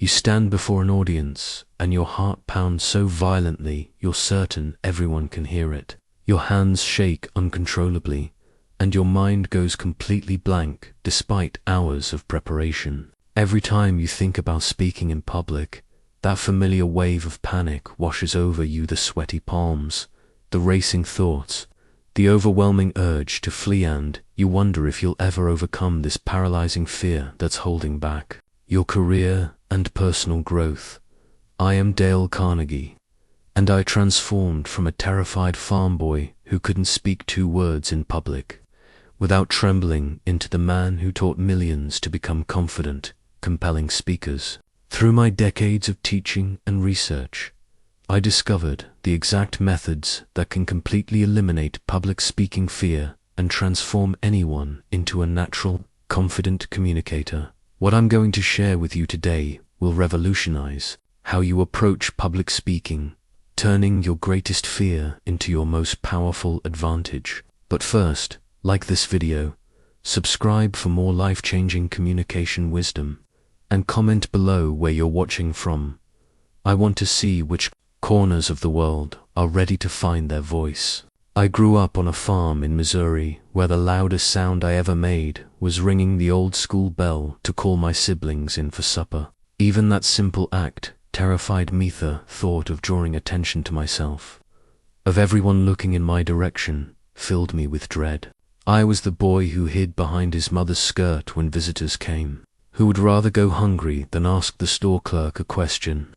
You stand before an audience, and your heart pounds so violently you're certain everyone can hear it. Your hands shake uncontrollably, and your mind goes completely blank despite hours of preparation. Every time you think about speaking in public, that familiar wave of panic washes over you, the sweaty palms, the racing thoughts, the overwhelming urge to flee, and you wonder if you'll ever overcome this paralyzing fear that's holding back your career and personal growth. I am Dale Carnegie, and I transformed from a terrified farm boy who couldn't speak 2 words in public without trembling into the man who taught millions to become confident, compelling speakers. Through my decades of teaching and research, I discovered the exact methods that can completely eliminate public speaking fear and transform anyone into a natural, confident communicator. What I'm going to share with you today will revolutionize how you approach public speaking, turning your greatest fear into your most powerful advantage. But first, like this video, subscribe for more life-changing communication wisdom, and comment below where you're watching from. I want to see which corners of the world are ready to find their voice. I grew up on a farm in Missouri where the loudest sound I ever made was ringing the old school bell to call my siblings in for supper. Even that simple act terrified me. The thought of drawing attention to myself, of everyone looking in my direction, filled me with dread. I was the boy who hid behind his mother's skirt when visitors came, who would rather go hungry than ask the store clerk a question,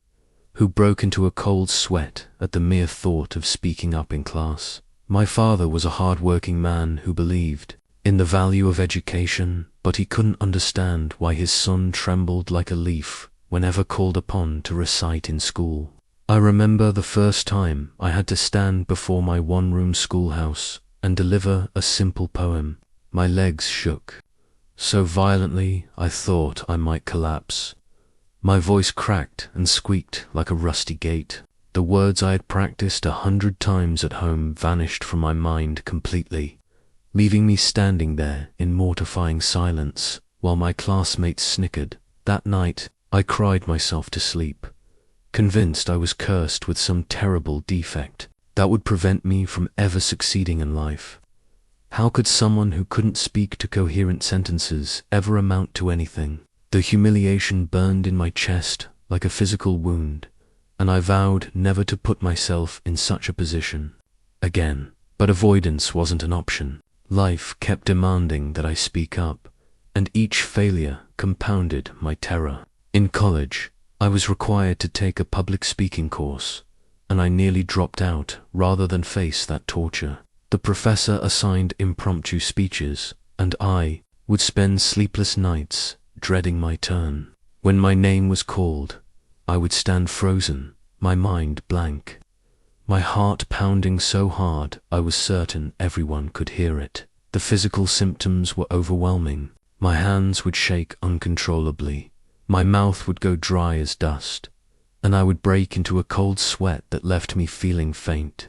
who broke into a cold sweat at the mere thought of speaking up in class. My father was a hard-working man who believed in the value of education, but he couldn't understand why his son trembled like a leaf whenever called upon to recite in school. I remember the first time I had to stand before my one-room schoolhouse and deliver a simple poem. My legs shook so violently I thought I might collapse. My voice cracked and squeaked like a rusty gate. The words I had practiced 100 times at home vanished from my mind completely, leaving me standing there in mortifying silence while my classmates snickered. That night, I cried myself to sleep, convinced I was cursed with some terrible defect that would prevent me from ever succeeding in life. How could someone who couldn't speak to coherent sentences ever amount to anything? The humiliation burned in my chest like a physical wound, and I vowed never to put myself in such a position again. But avoidance wasn't an option. Life kept demanding that I speak up, and each failure compounded my terror. In college, I was required to take a public speaking course, and I nearly dropped out rather than face that torture. The professor assigned impromptu speeches, and I would spend sleepless nights dreading my turn. When my name was called, I would stand frozen, my mind blank, my heart pounding so hard I was certain everyone could hear it. The physical symptoms were overwhelming. My hands would shake uncontrollably, my mouth would go dry as dust, and I would break into a cold sweat that left me feeling faint.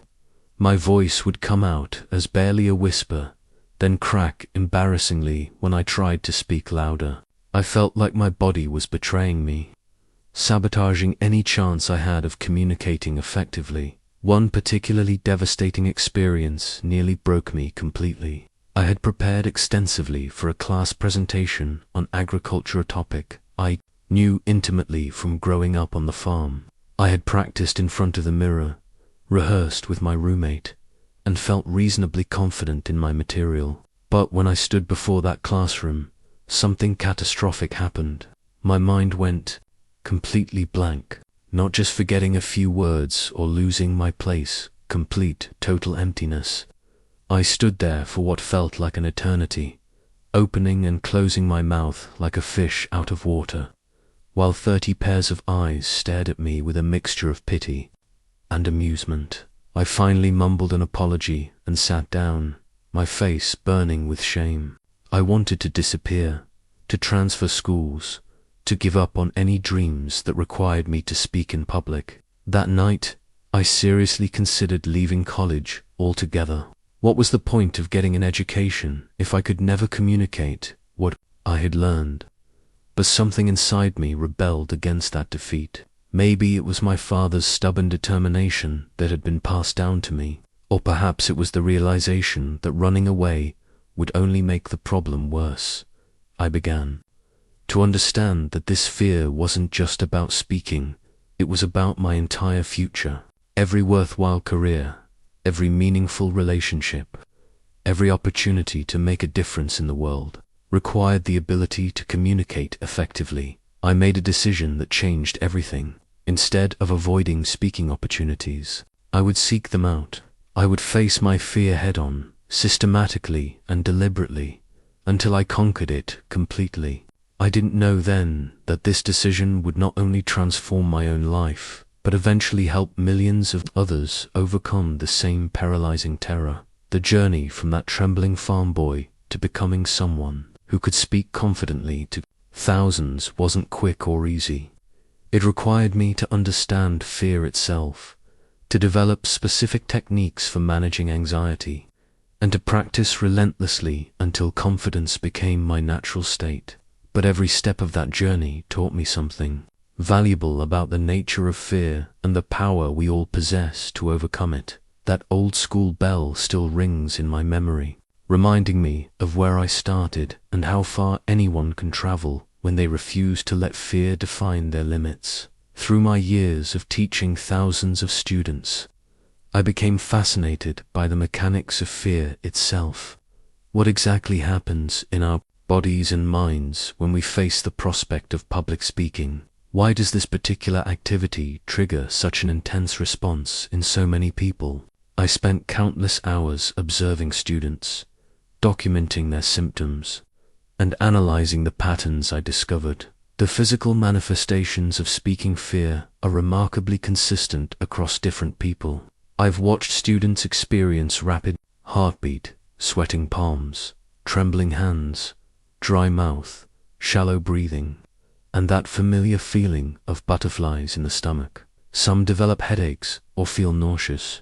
My voice would come out as barely a whisper, then crack embarrassingly when I tried to speak louder. I felt like my body was betraying me, sabotaging any chance I had of communicating effectively. One particularly devastating experience nearly broke me completely. I had prepared extensively for a class presentation on agriculture, a topic I knew intimately from growing up on the farm. I had practiced in front of the mirror, rehearsed with my roommate, and felt reasonably confident in my material. But when I stood before that classroom, something catastrophic happened. My mind went completely blank, not just forgetting a few words or losing my place, complete, total emptiness. I stood there for what felt like an eternity, opening and closing my mouth like a fish out of water, while 30 pairs of eyes stared at me with a mixture of pity and amusement. I finally mumbled an apology and sat down, my face burning with shame. I wanted to disappear, to transfer schools, to give up on any dreams that required me to speak in public. That night, I seriously considered leaving college altogether. What was the point of getting an education if I could never communicate what I had learned? But something inside me rebelled against that defeat. Maybe it was my father's stubborn determination that had been passed down to me, or perhaps it was the realization that running away would only make the problem worse. I began to understand that this fear wasn't just about speaking, it was about my entire future. Every worthwhile career, every meaningful relationship, every opportunity to make a difference in the world required the ability to communicate effectively. I made a decision that changed everything. Instead of avoiding speaking opportunities, I would seek them out. I would face my fear head-on, systematically and deliberately, until I conquered it completely. I didn't know then that this decision would not only transform my own life, but eventually help millions of others overcome the same paralyzing terror. The journey from that trembling farm boy to becoming someone who could speak confidently to thousands wasn't quick or easy. It required me to understand fear itself, to develop specific techniques for managing anxiety, and to practice relentlessly until confidence became my natural state. But every step of that journey taught me something valuable about the nature of fear and the power we all possess to overcome it. That old school bell still rings in my memory, reminding me of where I started and how far anyone can travel when they refuse to let fear define their limits. Through my years of teaching thousands of students, I became fascinated by the mechanics of fear itself. What exactly happens in our bodies and minds when we face the prospect of public speaking? Why does this particular activity trigger such an intense response in so many people? I spent countless hours observing students, documenting their symptoms, and analyzing the patterns I discovered. The physical manifestations of speaking fear are remarkably consistent across different people. I've watched students experience rapid heartbeat, sweating palms, trembling hands, dry mouth, shallow breathing, and that familiar feeling of butterflies in the stomach. Some develop headaches or feel nauseous.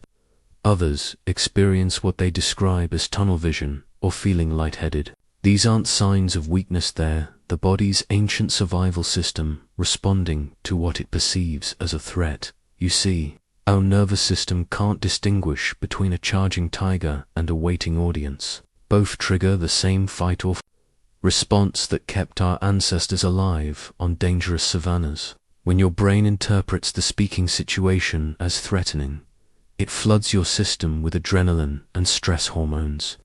Others experience what they describe as tunnel vision or feeling lightheaded. These aren't signs of weakness, they're the body's ancient survival system responding to what it perceives as a threat. You see, our nervous system can't distinguish between a charging tiger and a waiting audience. Both trigger the same fight or response that kept our ancestors alive on dangerous savannas. When your brain interprets the speaking situation as threatening, it floods your system with adrenaline and stress hormones,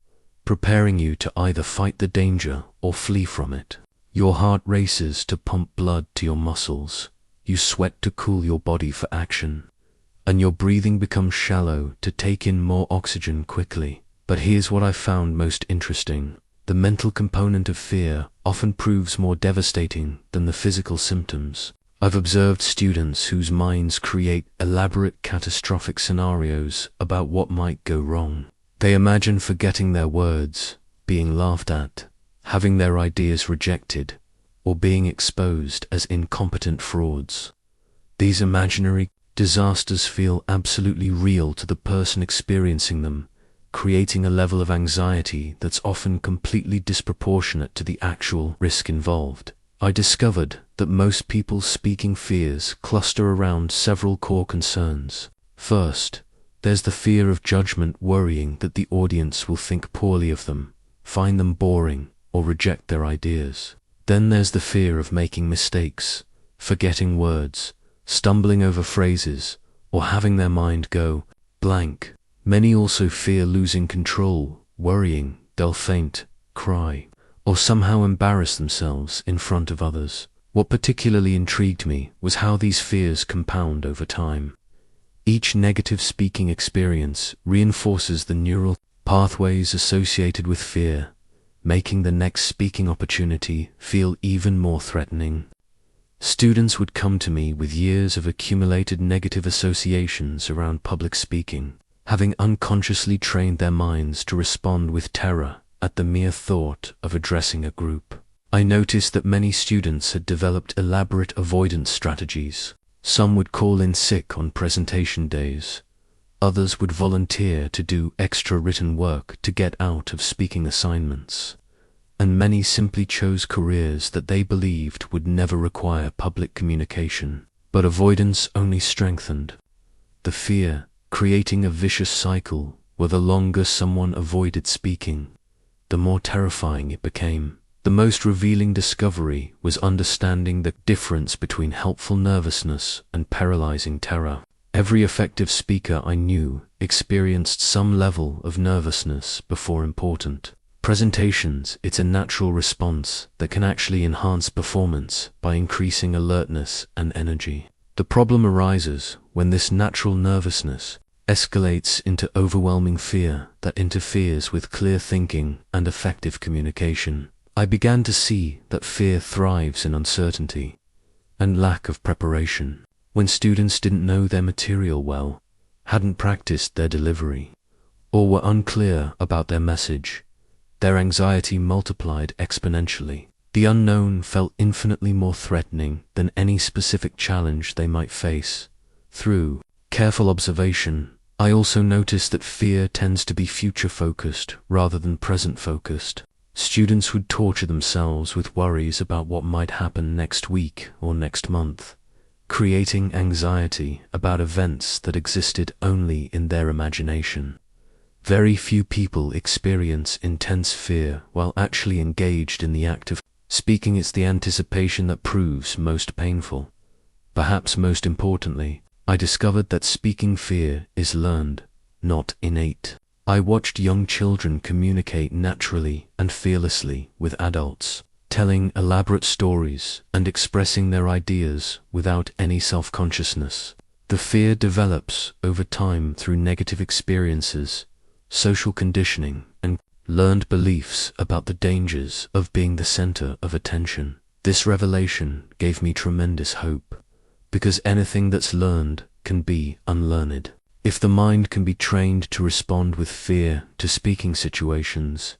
preparing you to either fight the danger or flee from it. Your heart races to pump blood to your muscles, you sweat to cool your body for action, and your breathing becomes shallow to take in more oxygen quickly. But here's what I found most interesting. The mental component of fear often proves more devastating than the physical symptoms. I've observed students whose minds create elaborate catastrophic scenarios about what might go wrong. They imagine forgetting their words, being laughed at, having their ideas rejected, or being exposed as incompetent frauds. These imaginary disasters feel absolutely real to the person experiencing them, creating a level of anxiety that's often completely disproportionate to the actual risk involved. I discovered that most people's speaking fears cluster around several core concerns. First, there's the fear of judgment, worrying that the audience will think poorly of them, find them boring, or reject their ideas. Then there's the fear of making mistakes, forgetting words, stumbling over phrases, or having their mind go blank. Many also fear losing control, worrying they'll faint, cry, or somehow embarrass themselves in front of others. What particularly intrigued me was how these fears compound over time. Each negative speaking experience reinforces the neural pathways associated with fear, making the next speaking opportunity feel even more threatening. Students would come to me with years of accumulated negative associations around public speaking, having unconsciously trained their minds to respond with terror at the mere thought of addressing a group. I noticed that many students had developed elaborate avoidance strategies. Some would call in sick on presentation days. Others would volunteer to do extra written work to get out of speaking assignments. and many simply chose careers that they believed would never require public communication. But avoidance only strengthened the fear, creating a vicious cycle where the longer someone avoided speaking, the more terrifying it became. The most revealing discovery was understanding the difference between helpful nervousness and paralyzing terror. Every effective speaker I knew experienced some level of nervousness before important presentations. It's a natural response that can actually enhance performance by increasing alertness and energy. The problem arises when this natural nervousness escalates into overwhelming fear that interferes with clear thinking and effective communication. I began to see that fear thrives in uncertainty and lack of preparation. When students didn't know their material well, hadn't practiced their delivery, or were unclear about their message, their anxiety multiplied exponentially. The unknown felt infinitely more threatening than any specific challenge they might face. Through careful observation, I also noticed that fear tends to be future-focused rather than present-focused. Students would torture themselves with worries about what might happen next week or next month, creating anxiety about events that existed only in their imagination. Very few people experience intense fear while actually engaged in the act of speaking. It's the anticipation that proves most painful. Perhaps most importantly, I discovered that speaking fear is learned, not innate. I watched young children communicate naturally and fearlessly with adults, telling elaborate stories and expressing their ideas without any self-consciousness. The fear develops over time through negative experiences, social conditioning, and learned beliefs about the dangers of being the center of attention. This revelation gave me tremendous hope, because anything that's learned can be unlearned. If the mind can be trained to respond with fear to speaking situations,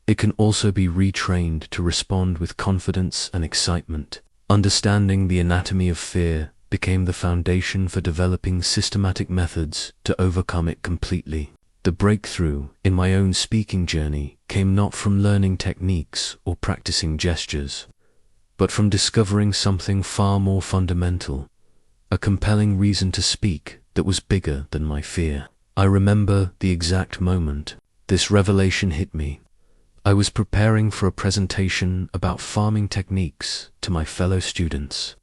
it can also be retrained to respond with confidence and excitement. Understanding the anatomy of fear became the foundation for developing systematic methods to overcome it completely. The breakthrough in my own speaking journey came not from learning techniques or practicing gestures, but from discovering something far more fundamental, a compelling reason to speak that was bigger than my fear. I remember the exact moment this revelation hit me. I was preparing for a presentation about farming techniques to my fellow students,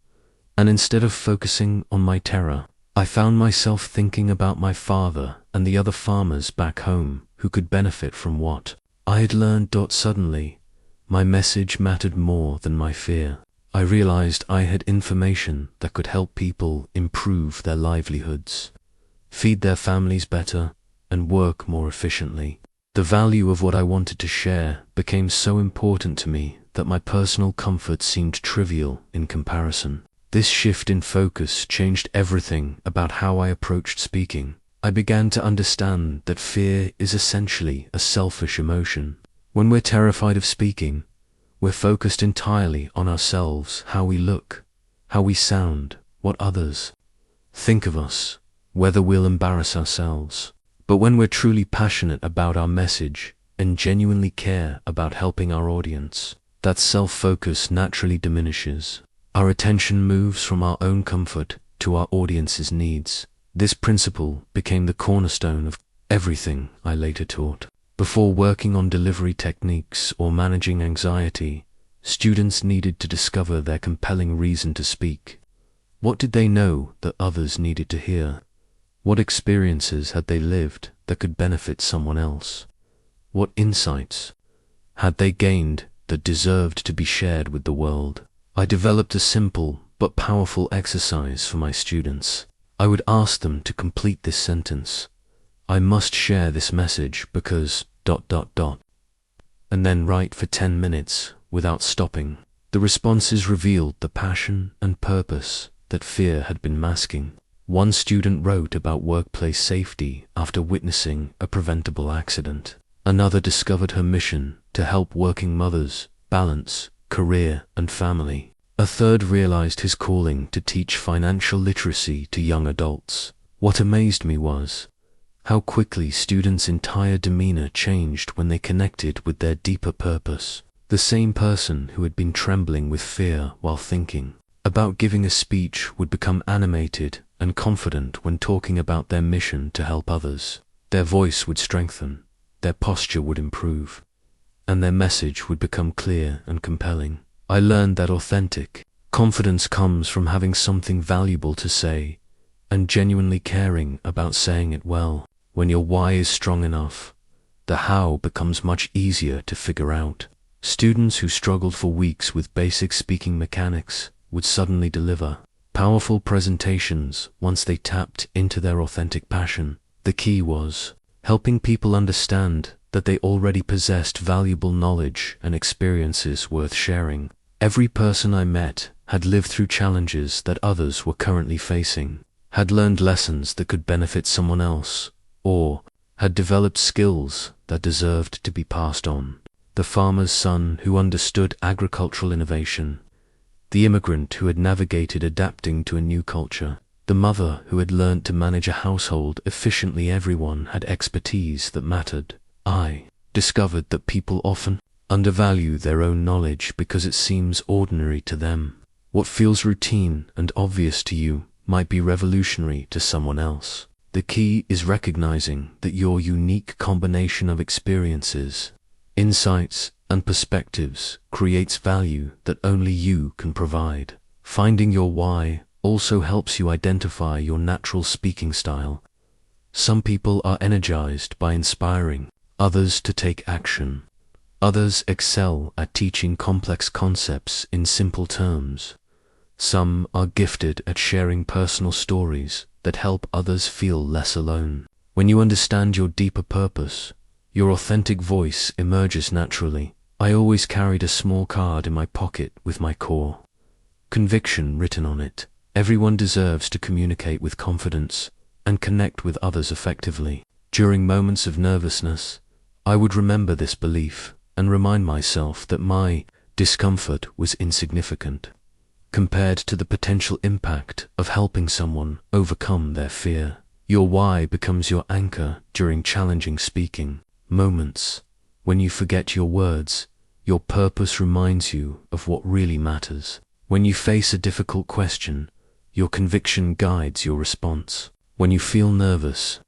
and instead of focusing on my terror, I found myself thinking about my father and the other farmers back home who could benefit from what I had learned. Suddenly, my message mattered more than my fear. I realized I had information that could help people improve their livelihoods, feed their families better, and work more efficiently. The value of what I wanted to share became so important to me that my personal comfort seemed trivial in comparison. This shift in focus changed everything about how I approached speaking. I began to understand that fear is essentially a selfish emotion. When we're terrified of speaking, we're focused entirely on ourselves, how we look, how we sound, what others think of us, whether we'll embarrass ourselves. But when we're truly passionate about our message and genuinely care about helping our audience, that self-focus naturally diminishes. Our attention moves from our own comfort to our audience's needs. This principle became the cornerstone of everything I later taught. Before working on delivery techniques or managing anxiety, students needed to discover their compelling reason to speak. What did they know that others needed to hear? What experiences had they lived that could benefit someone else? What insights had they gained that deserved to be shared with the world? I developed a simple but powerful exercise for my students. I would ask them to complete this sentence: I must share this message because ... and then write for 10 minutes without stopping. The responses revealed the passion and purpose that fear had been masking. One student wrote about workplace safety after witnessing a preventable accident. Another discovered her mission to help working mothers balance career and family. A third realized his calling to teach financial literacy to young adults. What amazed me was how quickly students' entire demeanor changed when they connected with their deeper purpose. The same person who had been trembling with fear while thinking about giving a speech would become animated and confident when talking about their mission to help others. Their voice would strengthen, their posture would improve, and their message would become clear and compelling. I learned that authentic confidence comes from having something valuable to say and genuinely caring about saying it well. When your why is strong enough, the how becomes much easier to figure out. Students who struggled for weeks with basic speaking mechanics would suddenly deliver powerful presentations once they tapped into their authentic passion. The key was helping people understand that they already possessed valuable knowledge and experiences worth sharing. Every person I met had lived through challenges that others were currently facing, had learned lessons that could benefit someone else, or had developed skills that deserved to be passed on. The farmer's son who understood agricultural innovation, the immigrant who had navigated adapting to a new culture, the mother who had learned to manage a household efficiently. Everyone had expertise that mattered. I discovered that people often undervalue their own knowledge because it seems ordinary to them. What feels routine and obvious to you might be revolutionary to someone else. The key is recognizing that your unique combination of experiences, insights, and perspectives creates value that only you can provide. Finding your why also helps you identify your natural speaking style. Some people are energized by inspiring others to take action. Others excel at teaching complex concepts in simple terms. Some are gifted at sharing personal stories that help others feel less alone. When you understand your deeper purpose, your authentic voice emerges naturally. I always carried a small card in my pocket with my core conviction written on it. Everyone deserves to communicate with confidence and connect with others effectively. During moments of nervousness, I would remember this belief and remind myself that my discomfort was insignificant compared to the potential impact of helping someone overcome their fear. Your why becomes your anchor during challenging speaking moments. When you forget your words, your purpose reminds you of what really matters. When you face a difficult question, your conviction guides your response. When you feel nervous,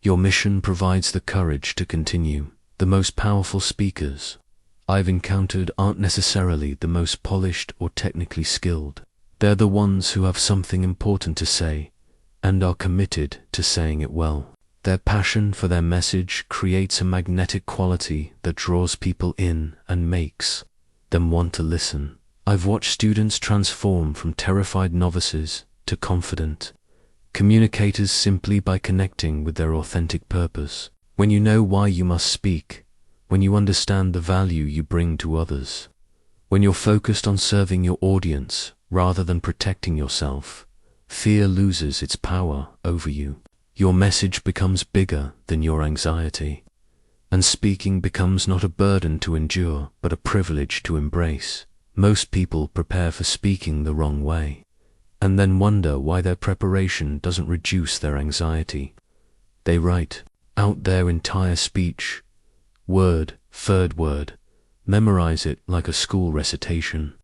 your mission provides the courage to continue. The most powerful speakers I've encountered aren't necessarily the most polished or technically skilled. They're the ones who have something important to say and are committed to saying it well. Their passion for their message creates a magnetic quality that draws people in and makes them want to listen. I've watched students transform from terrified novices to confident communicators simply by connecting with their authentic purpose. When you know why you must speak, when you understand the value you bring to others, when you're focused on serving your audience rather than protecting yourself, fear loses its power over you. Your message becomes bigger than your anxiety, and speaking becomes not a burden to endure, but a privilege to embrace. Most people prepare for speaking the wrong way, and then wonder why their preparation doesn't reduce their anxiety. They write out their entire speech, word, third word, memorize it like a school recitation,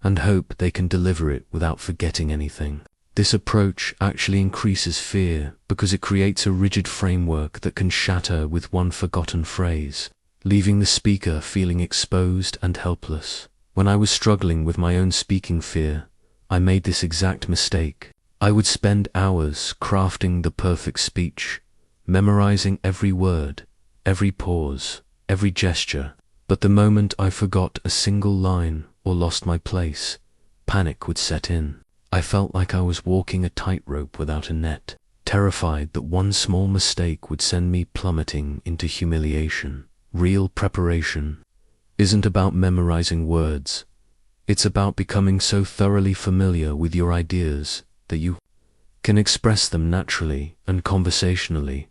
and hope they can deliver it without forgetting anything. This approach actually increases fear because it creates a rigid framework that can shatter with one forgotten phrase, leaving the speaker feeling exposed and helpless. When I was struggling with my own speaking fear, I made this exact mistake. I would spend hours crafting the perfect speech, memorizing every word, every pause, every gesture. But the moment I forgot a single line or lost my place, panic would set in. I felt like I was walking a tightrope without a net, terrified that one small mistake would send me plummeting into humiliation. Real preparation isn't about memorizing words. It's about becoming so thoroughly familiar with your ideas that you can express them naturally and conversationally,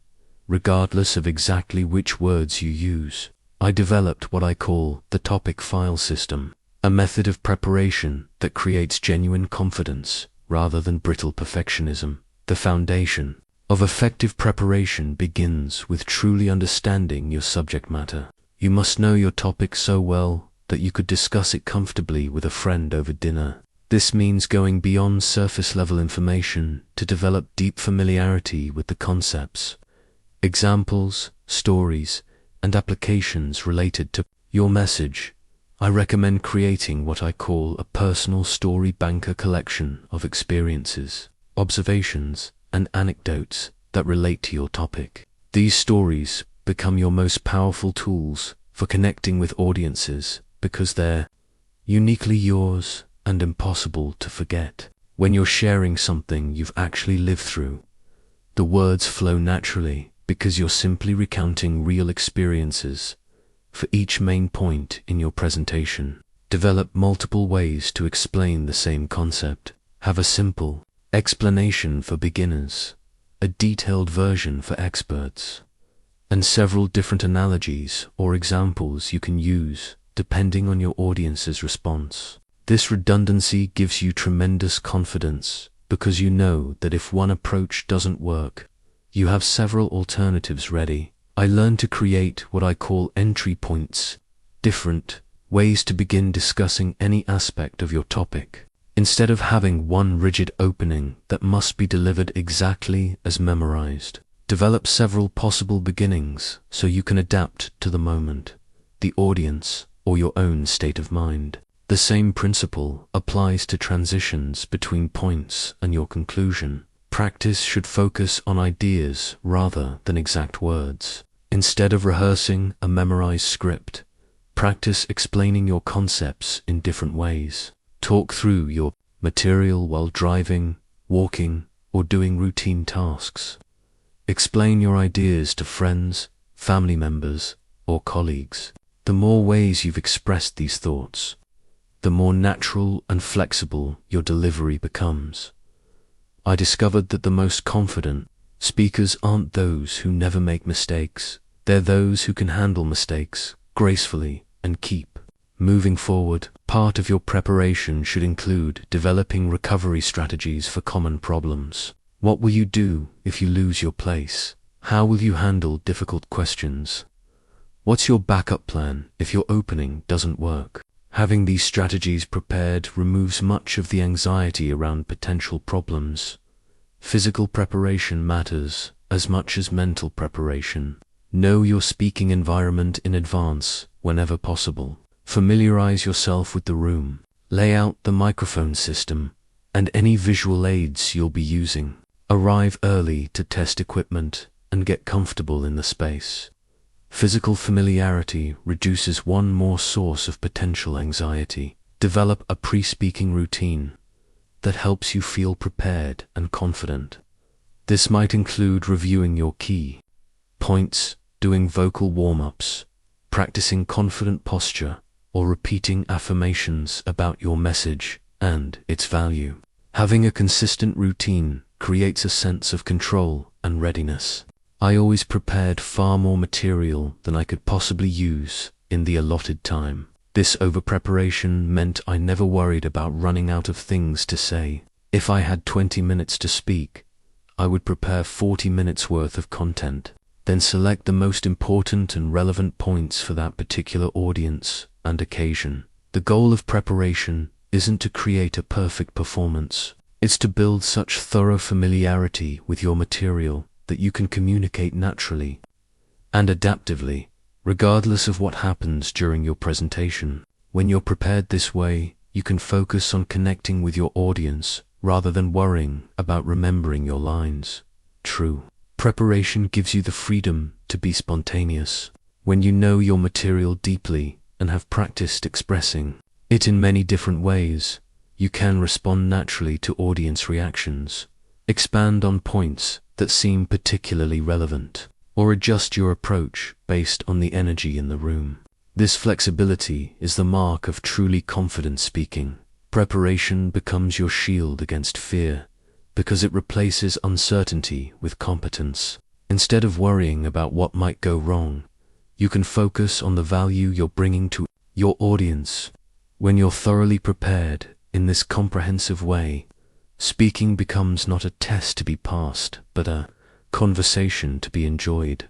regardless of exactly which words you use. I developed what I call the topic file system, a method of preparation that creates genuine confidence rather than brittle perfectionism. The foundation of effective preparation begins with truly understanding your subject matter. You must know your topic so well that you could discuss it comfortably with a friend over dinner. This means going beyond surface-level information to develop deep familiarity with the concepts, examples, stories, and applications related to your message. I recommend creating what I call a personal story banker collection of experiences, observations, and anecdotes that relate to your topic. These stories become your most powerful tools for connecting with audiences because they're uniquely yours and impossible to forget. When you're sharing something you've actually lived through, the words flow naturally because you're simply recounting real experiences. For each main point in your presentation, develop multiple ways to explain the same concept. Have a simple explanation for beginners, a detailed version for experts, and several different analogies or examples you can use depending on your audience's response. This redundancy gives you tremendous confidence because you know that if one approach doesn't work, you have several alternatives ready. I learned to create what I call entry points, different ways to begin discussing any aspect of your topic. Instead of having one rigid opening that must be delivered exactly as memorized, develop several possible beginnings so you can adapt to the moment, the audience, or your own state of mind. The same principle applies to transitions between points and your conclusion. Practice should focus on ideas rather than exact words. Instead of rehearsing a memorized script, practice explaining your concepts in different ways. Talk through your material while driving, walking, or doing routine tasks. Explain your ideas to friends, family members, or colleagues. The more ways you've expressed these thoughts, the more natural and flexible your delivery becomes. I discovered that the most confident speakers aren't those who never make mistakes. They're those who can handle mistakes gracefully and keep moving forward. Part of your preparation should include developing recovery strategies for common problems. What will you do if you lose your place? How will you handle difficult questions? What's your backup plan if your opening doesn't work? Having these strategies prepared removes much of the anxiety around potential problems. Physical preparation matters as much as mental preparation. Know your speaking environment in advance whenever possible. Familiarize yourself with the room. Lay out the microphone system and any visual aids you'll be using. Arrive early to test equipment and get comfortable in the space. Physical familiarity reduces one more source of potential anxiety. Develop a pre-speaking routine that helps you feel prepared and confident. This might include reviewing your key points, doing vocal warm-ups, practicing confident posture, or repeating affirmations about your message and its value. Having a consistent routine creates a sense of control and readiness. I always prepared far more material than I could possibly use in the allotted time. This over-preparation meant I never worried about running out of things to say. If I had 20 minutes to speak, I would prepare 40 minutes worth of content, then select the most important and relevant points for that particular audience and occasion. The goal of preparation isn't to create a perfect performance. It's to build such thorough familiarity with your material that you can communicate naturally and adaptively, regardless of what happens during your presentation. When you're prepared this way, you can focus on connecting with your audience rather than worrying about remembering your lines. True preparation gives you the freedom to be spontaneous. When you know your material deeply and have practiced expressing it in many different ways, you can respond naturally to audience reactions, expand on points that seem particularly relevant, or adjust your approach based on the energy in the room. This flexibility is the mark of truly confident speaking. Preparation becomes your shield against fear because it replaces uncertainty with competence. Instead of worrying about what might go wrong, you can focus on the value you're bringing to your audience. When you're thoroughly prepared in this comprehensive way, speaking becomes not a test to be passed, but a conversation to be enjoyed.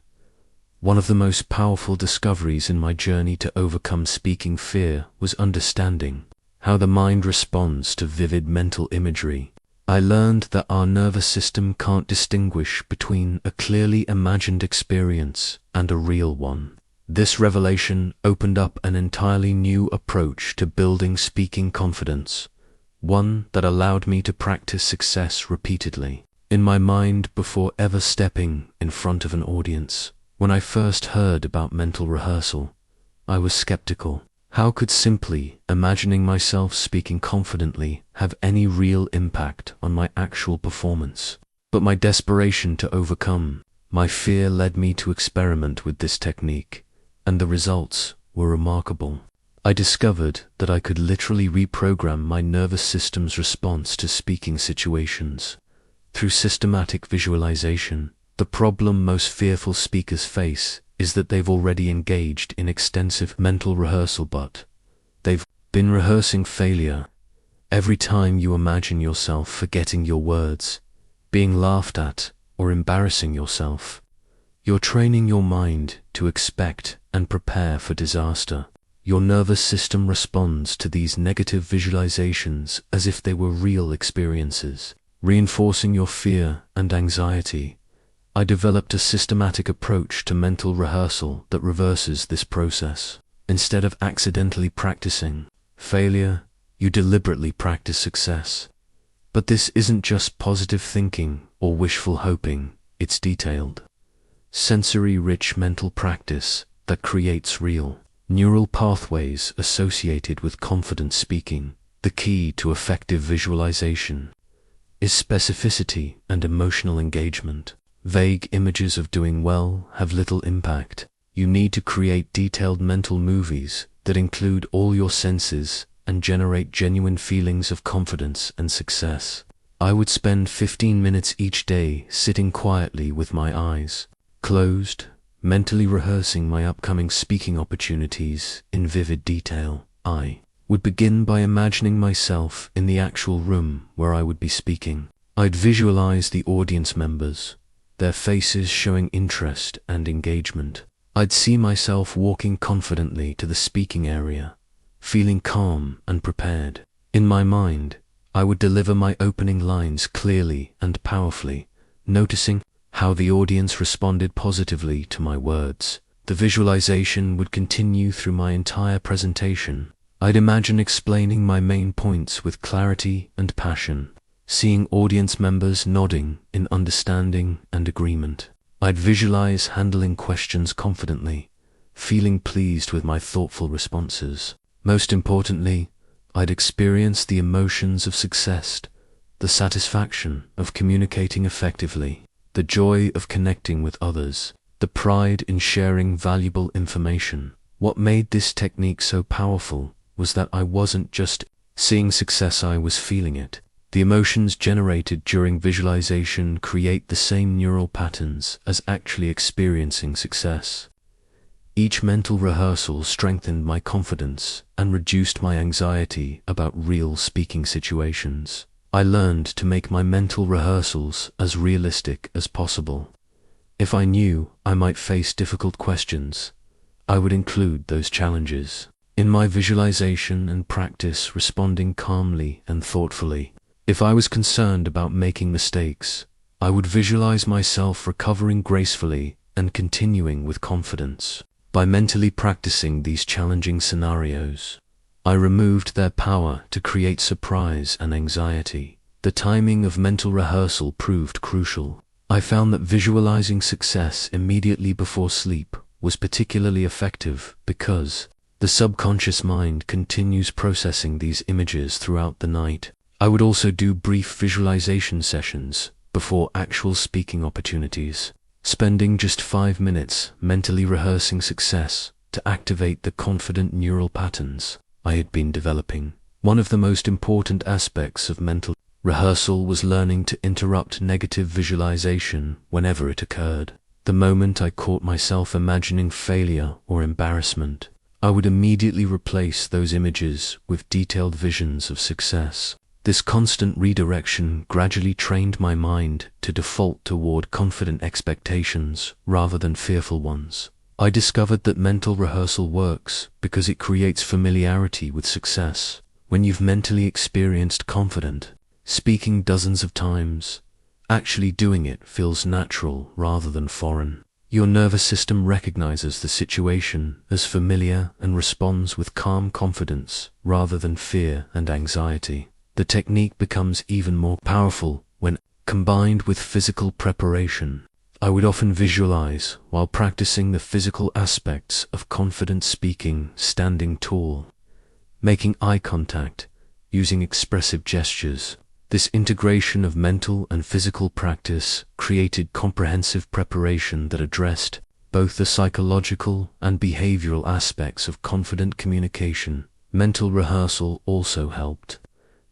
One of the most powerful discoveries in my journey to overcome speaking fear was understanding how the mind responds to vivid mental imagery. I learned that our nervous system can't distinguish between a clearly imagined experience and a real one. This revelation opened up an entirely new approach to building speaking confidence, one that allowed me to practice success repeatedly in my mind before ever stepping in front of an audience. When I first heard about mental rehearsal, I was skeptical. How could simply imagining myself speaking confidently have any real impact on my actual performance? But my desperation to overcome my fear led me to experiment with this technique, and the results were remarkable. I discovered that I could literally reprogram my nervous system's response to speaking situations through systematic visualization. The problem most fearful speakers face is that they've already engaged in extensive mental rehearsal, but they've been rehearsing failure. Every time you imagine yourself forgetting your words, being laughed at, or embarrassing yourself, you're training your mind to expect and prepare for disaster. Your nervous system responds to these negative visualizations as if they were real experiences, reinforcing your fear and anxiety. I developed a systematic approach to mental rehearsal that reverses this process. Instead of accidentally practicing failure, you deliberately practice success. But this isn't just positive thinking or wishful hoping, it's detailed, sensory-rich mental practice that creates real neural pathways associated with confident speaking. The key to effective visualization is specificity and emotional engagement. Vague images of doing well have little impact. You need to create detailed mental movies that include all your senses and generate genuine feelings of confidence and success. I would spend 15 minutes each day sitting quietly with my eyes closed, mentally rehearsing my upcoming speaking opportunities in vivid detail. I would begin by imagining myself in the actual room where I would be speaking. I'd visualize the audience members, their faces showing interest and engagement. I'd see myself walking confidently to the speaking area, feeling calm and prepared. In my mind, I would deliver my opening lines clearly and powerfully, noticing how the audience responded positively to my words. The visualization would continue through my entire presentation. I'd imagine explaining my main points with clarity and passion, seeing audience members nodding in understanding and agreement. I'd visualize handling questions confidently, feeling pleased with my thoughtful responses. Most importantly, I'd experience the emotions of success, the satisfaction of communicating effectively, the joy of connecting with others, the pride in sharing valuable information. What made this technique so powerful was that I wasn't just seeing success, I was feeling it. The emotions generated during visualization create the same neural patterns as actually experiencing success. Each mental rehearsal strengthened my confidence and reduced my anxiety about real speaking situations. I learned to make my mental rehearsals as realistic as possible. If I knew I might face difficult questions, I would include those challenges in my visualization and practice responding calmly and thoughtfully. If I was concerned about making mistakes, I would visualize myself recovering gracefully and continuing with confidence. By mentally practicing these challenging scenarios, I removed their power to create surprise and anxiety. The timing of mental rehearsal proved crucial. I found that visualizing success immediately before sleep was particularly effective because the subconscious mind continues processing these images throughout the night. I would also do brief visualization sessions before actual speaking opportunities, spending just 5 minutes mentally rehearsing success to activate the confident neural patterns I had been developing. One of the most important aspects of mental rehearsal was learning to interrupt negative visualization whenever it occurred. The moment I caught myself imagining failure or embarrassment, I would immediately replace those images with detailed visions of success. This constant redirection gradually trained my mind to default toward confident expectations rather than fearful ones. I discovered that mental rehearsal works because it creates familiarity with success. When you've mentally experienced confident speaking dozens of times, actually doing it feels natural rather than foreign. Your nervous system recognizes the situation as familiar and responds with calm confidence rather than fear and anxiety. The technique becomes even more powerful when combined with physical preparation. I would often visualize, while practicing the physical aspects of confident speaking, standing tall, making eye contact, using expressive gestures. This integration of mental and physical practice created comprehensive preparation that addressed both the psychological and behavioral aspects of confident communication. Mental rehearsal also helped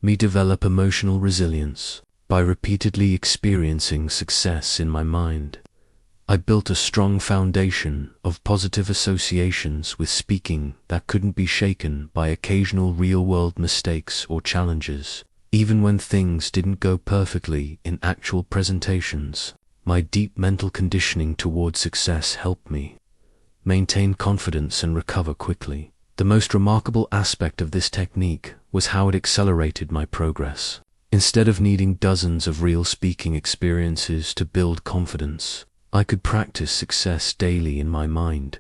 me develop emotional resilience. By repeatedly experiencing success in my mind, I built a strong foundation of positive associations with speaking that couldn't be shaken by occasional real-world mistakes or challenges. Even when things didn't go perfectly in actual presentations, my deep mental conditioning toward success helped me maintain confidence and recover quickly. The most remarkable aspect of this technique was how it accelerated my progress. Instead of needing dozens of real speaking experiences to build confidence, I could practice success daily in my mind,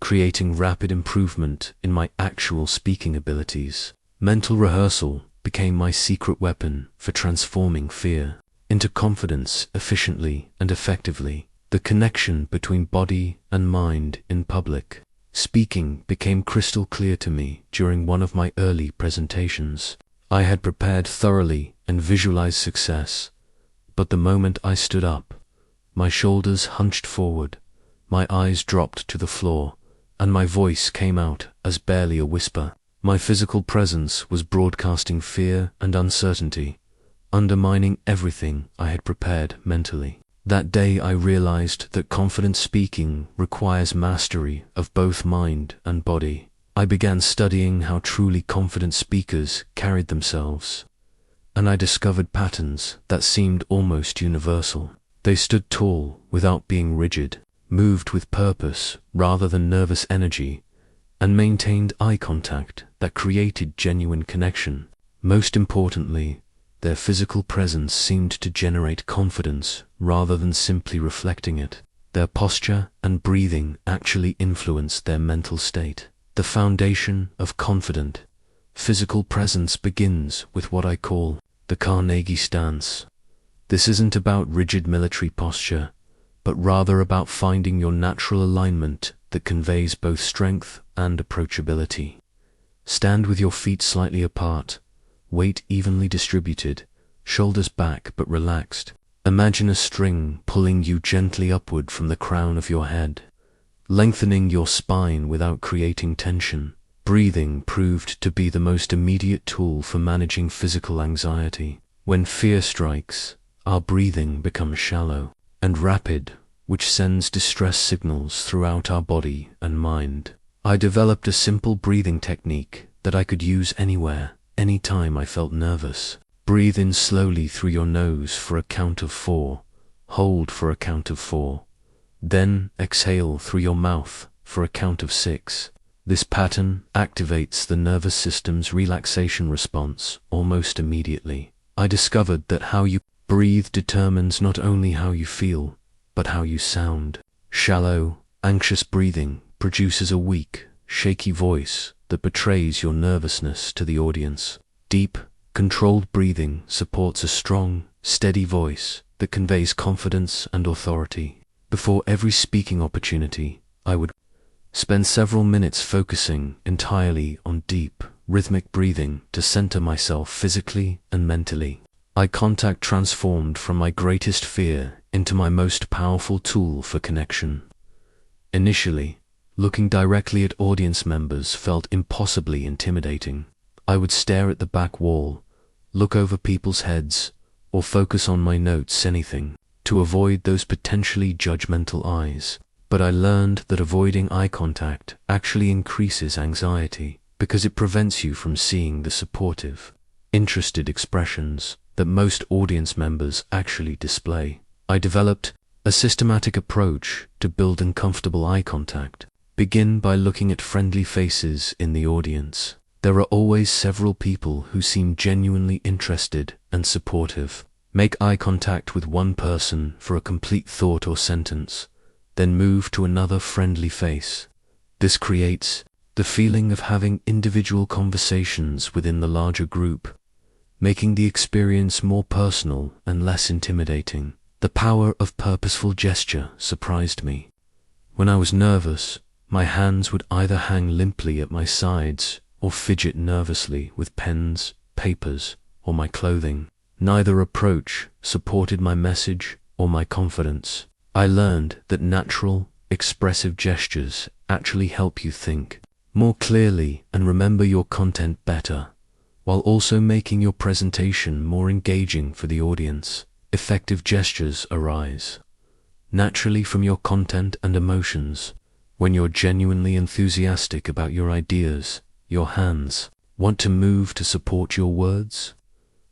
creating rapid improvement in my actual speaking abilities. Mental rehearsal became my secret weapon for transforming fear into confidence efficiently and effectively. The connection between body and mind in public speaking became crystal clear to me during one of my early presentations. I had prepared thoroughly and visualized success, but the moment I stood up, my shoulders hunched forward, my eyes dropped to the floor, and my voice came out as barely a whisper. My physical presence was broadcasting fear and uncertainty, undermining everything I had prepared mentally. That day I realized that confident speaking requires mastery of both mind and body. I began studying how truly confident speakers carried themselves, and I discovered patterns that seemed almost universal. They stood tall without being rigid, moved with purpose rather than nervous energy, and maintained eye contact that created genuine connection. Most importantly, their physical presence seemed to generate confidence rather than simply reflecting it. Their posture and breathing actually influenced their mental state. The foundation of confident physical presence begins with what I call the Carnegie stance. This isn't about rigid military posture, but rather about finding your natural alignment that conveys both strength and approachability. Stand with your feet slightly apart, weight evenly distributed, shoulders back but relaxed. Imagine a string pulling you gently upward from the crown of your head, lengthening your spine without creating tension. Breathing proved to be the most immediate tool for managing physical anxiety. When fear strikes, our breathing becomes shallow and rapid, which sends distress signals throughout our body and mind. I developed a simple breathing technique that I could use anywhere, anytime I felt nervous. Breathe in slowly through your nose for a count of 4, hold for a count of 4, then exhale through your mouth for a count of 6. This pattern activates the nervous system's relaxation response almost immediately. I discovered that how you breathe determines not only how you feel, but how you sound. Shallow, anxious breathing produces a weak, shaky voice that betrays your nervousness to the audience. Deep, controlled breathing supports a strong, steady voice that conveys confidence and authority. Before every speaking opportunity, I would spend several minutes focusing entirely on deep, rhythmic breathing to center myself physically and mentally. Eye contact transformed from my greatest fear into my most powerful tool for connection. Initially, looking directly at audience members felt impossibly intimidating. I would stare at the back wall, look over people's heads, or focus on my notes, anything to avoid those potentially judgmental eyes. But I learned that avoiding eye contact actually increases anxiety because it prevents you from seeing the supportive, interested expressions that most audience members actually display. I developed a systematic approach to building comfortable eye contact. Begin by looking at friendly faces in the audience. There are always several people who seem genuinely interested and supportive. Make eye contact with one person for a complete thought or sentence, then move to another friendly face. This creates the feeling of having individual conversations within the larger group, making the experience more personal and less intimidating. The power of purposeful gesture surprised me. When I was nervous, my hands would either hang limply at my sides or fidget nervously with pens, papers, or my clothing. Neither approach supported my message or my confidence. I learned that natural, expressive gestures actually help you think more clearly and remember your content better, while also making your presentation more engaging for the audience. Effective gestures arise naturally from your content and emotions. When you're genuinely enthusiastic about your ideas, your hands want to move to support your words.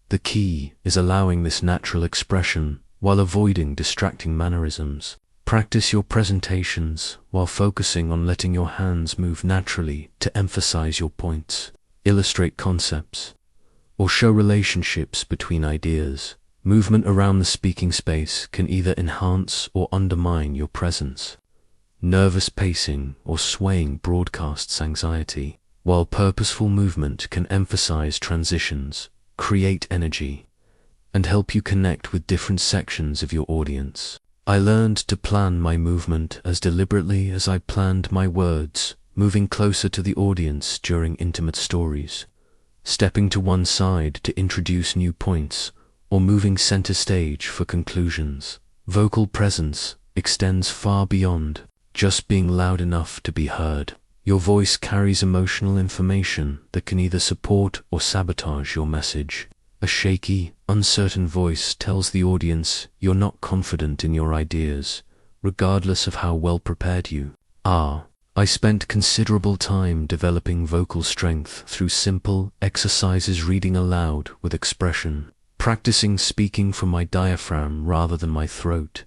The key is allowing this natural expression while avoiding distracting mannerisms. Practice your presentations while focusing on letting your hands move naturally to emphasize your points, illustrate concepts, or show relationships between ideas. Movement around the speaking space can either enhance or undermine your presence. Nervous pacing or swaying broadcasts anxiety, while purposeful movement can emphasize transitions, create energy, and help you connect with different sections of your audience. I learned to plan my movement as deliberately as I planned my words, moving closer to the audience during intimate stories, stepping to one side to introduce new points, or moving center stage for conclusions. Vocal presence extends far beyond just being loud enough to be heard. Your voice carries emotional information that can either support or sabotage your message. A shaky, uncertain voice tells the audience you're not confident in your ideas, regardless of how well prepared you are. I spent considerable time developing vocal strength through simple exercises, reading aloud with expression, practicing speaking from my diaphragm rather than my throat,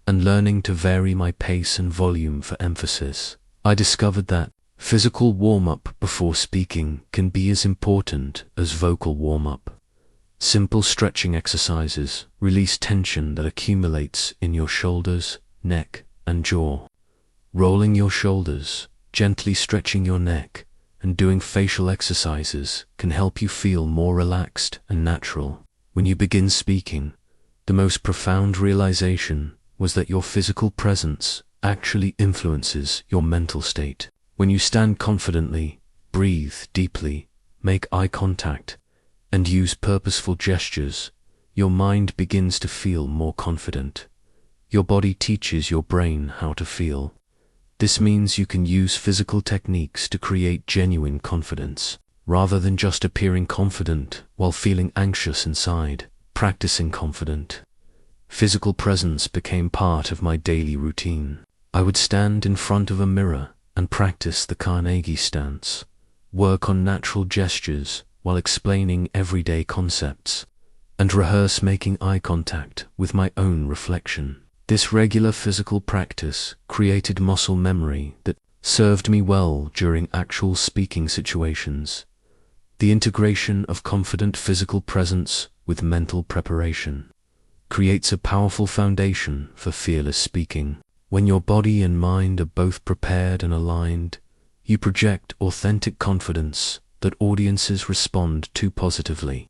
and learning to vary my pace and volume for emphasis. I discovered that physical warm-up before speaking can be as important as vocal warm-up. Simple stretching exercises release tension that accumulates in your shoulders, neck, and jaw. Rolling your shoulders, gently stretching your neck, and doing facial exercises can help you feel more relaxed and natural. When you begin speaking, the most profound realization was that your physical presence actually influences your mental state. When you stand confidently, breathe deeply, make eye contact, and use purposeful gestures, your mind begins to feel more confident. Your body teaches your brain how to feel. This means you can use physical techniques to create genuine confidence, rather than just appearing confident while feeling anxious inside. Practicing confident physical presence became part of my daily routine. I would stand in front of a mirror and practice the Carnegie stance, work on natural gestures while explaining everyday concepts, and rehearse making eye contact with my own reflection. This regular physical practice created muscle memory that served me well during actual speaking situations. The integration of confident physical presence with mental preparation creates a powerful foundation for fearless speaking. When your body and mind are both prepared and aligned, you project authentic confidence that audiences respond to positively,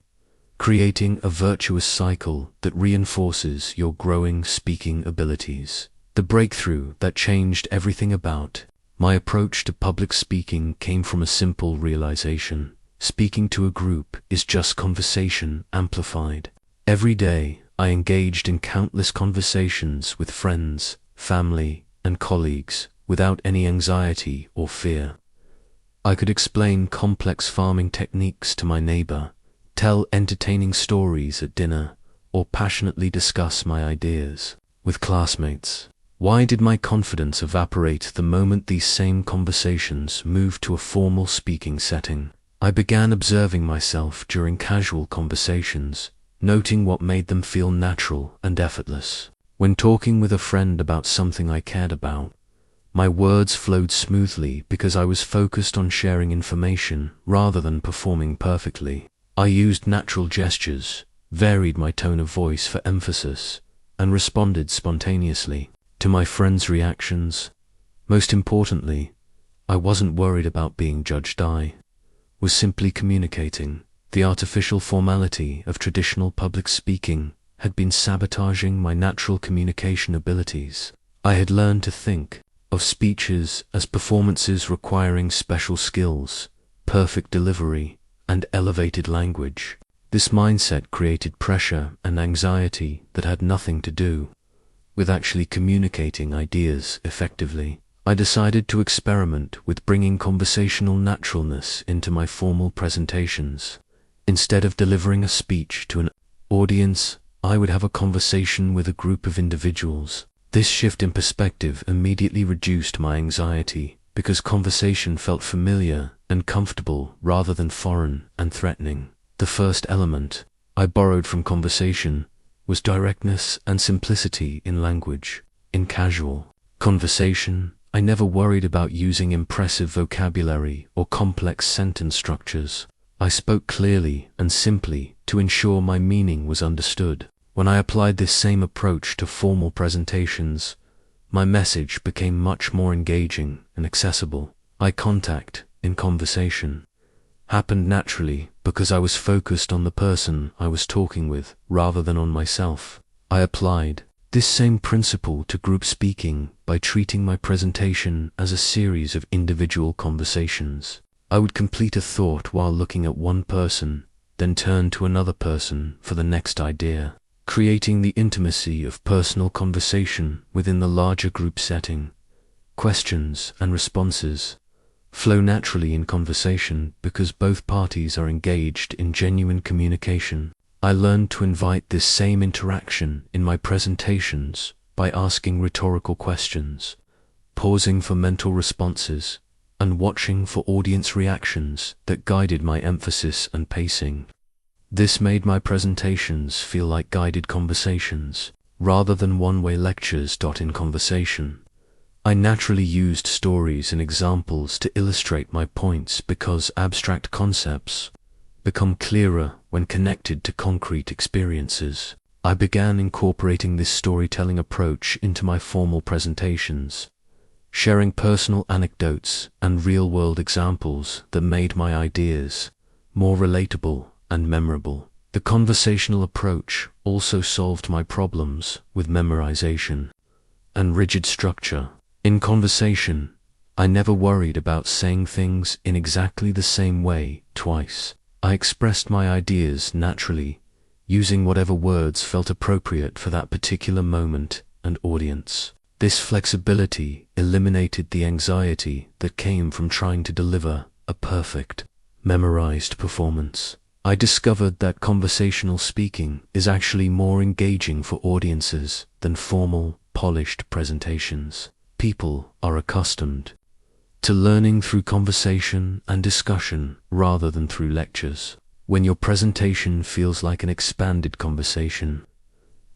creating a virtuous cycle that reinforces your growing speaking abilities. The breakthrough that changed everything about my approach to public speaking came from a simple realization. Speaking to a group is just conversation amplified. Every day, I engaged in countless conversations with friends, family, and colleagues without any anxiety or fear. I could explain complex farming techniques to my neighbor, tell entertaining stories at dinner, or passionately discuss my ideas with classmates. Why did my confidence evaporate the moment these same conversations moved to a formal speaking setting? I began observing myself during casual conversations, noting what made them feel natural and effortless. When talking with a friend about something I cared about, my words flowed smoothly because I was focused on sharing information rather than performing perfectly. I used natural gestures, varied my tone of voice for emphasis, and responded spontaneously to my friends' reactions. Most importantly, I wasn't worried about being judged. I was simply communicating. The artificial formality of traditional public speaking had been sabotaging my natural communication abilities. I had learned to think of speeches as performances requiring special skills, perfect delivery, and elevated language. This mindset created pressure and anxiety that had nothing to do with actually communicating ideas effectively. I decided to experiment with bringing conversational naturalness into my formal presentations. Instead of delivering a speech to an audience, I would have a conversation with a group of individuals. This shift in perspective immediately reduced my anxiety because conversation felt familiar and comfortable rather than foreign and threatening. The first element I borrowed from conversation was directness and simplicity in language. In casual conversation, I never worried about using impressive vocabulary or complex sentence structures. I spoke clearly and simply to ensure my meaning was understood. When I applied this same approach to formal presentations, my message became much more engaging and accessible. Eye contact in conversation happened naturally because I was focused on the person I was talking with rather than on myself. I applied this same principle to group speaking by treating my presentation as a series of individual conversations. I would complete a thought while looking at one person, then turn to another person for the next idea, creating the intimacy of personal conversation within the larger group setting. Questions and responses flow naturally in conversation because both parties are engaged in genuine communication. I learned to invite this same interaction in my presentations by asking rhetorical questions, pausing for mental responses, and watching for audience reactions that guided my emphasis and pacing. This made my presentations feel like guided conversations, rather than one-way lectures. In conversation, I naturally used stories and examples to illustrate my points because abstract concepts become clearer when connected to concrete experiences. I began incorporating this storytelling approach into my formal presentations, sharing personal anecdotes and real-world examples that made my ideas more relatable and memorable. The conversational approach also solved my problems with memorization and rigid structure. In conversation, I never worried about saying things in exactly the same way twice. I expressed my ideas naturally, using whatever words felt appropriate for that particular moment and audience. This flexibility eliminated the anxiety that came from trying to deliver a perfect, memorized performance. I discovered that conversational speaking is actually more engaging for audiences than formal, polished presentations. People are accustomed to learning through conversation and discussion rather than through lectures. When your presentation feels like an expanded conversation,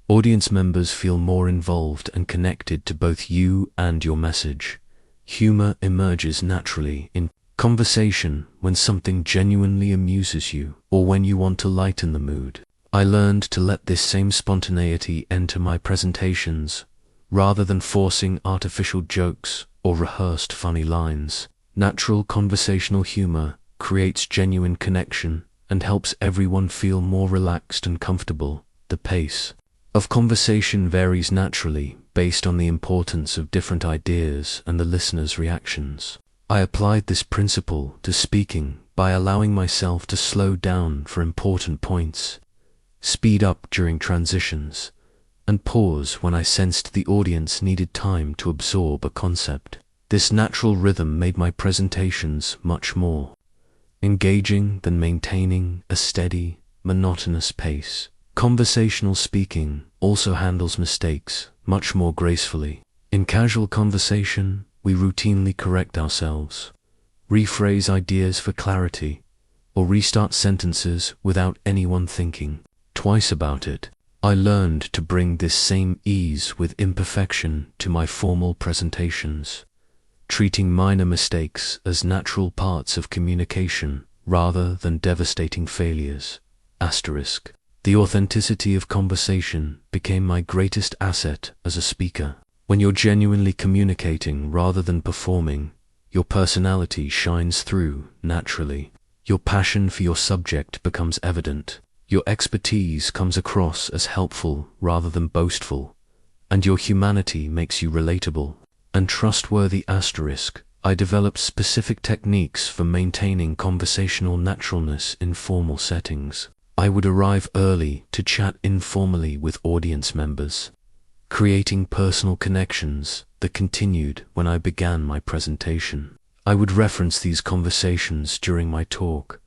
audience members feel more involved and connected to both you and your message. Humor emerges naturally in conversation when something genuinely amuses you or when you want to lighten the mood. I learned to let this same spontaneity enter my presentations rather than forcing artificial jokes or rehearsed funny lines. Natural conversational humor creates genuine connection and helps everyone feel more relaxed and comfortable. The pace of conversation varies naturally based on the importance of different ideas and the listener's reactions. I applied this principle to speaking by allowing myself to slow down for important points, speed up during transitions, and pause when I sensed the audience needed time to absorb a concept. This natural rhythm made my presentations much more engaging than maintaining a steady, monotonous pace. Conversational speaking also handles mistakes much more gracefully. In casual conversation, we routinely correct ourselves, rephrase ideas for clarity, or restart sentences without anyone thinking twice about it. I learned to bring this same ease with imperfection to my formal presentations, treating minor mistakes as natural parts of communication rather than devastating failures. Asterisk. The authenticity of conversation became my greatest asset as a speaker. When you're genuinely communicating rather than performing, your personality shines through naturally. Your passion for your subject becomes evident. Your expertise comes across as helpful rather than boastful, and your humanity makes you relatable and trustworthy. Asterisk. I developed specific techniques for maintaining conversational naturalness in formal settings. I would arrive early to chat informally with audience members, creating personal connections that continued when I began my presentation. I would reference these conversations during my talk,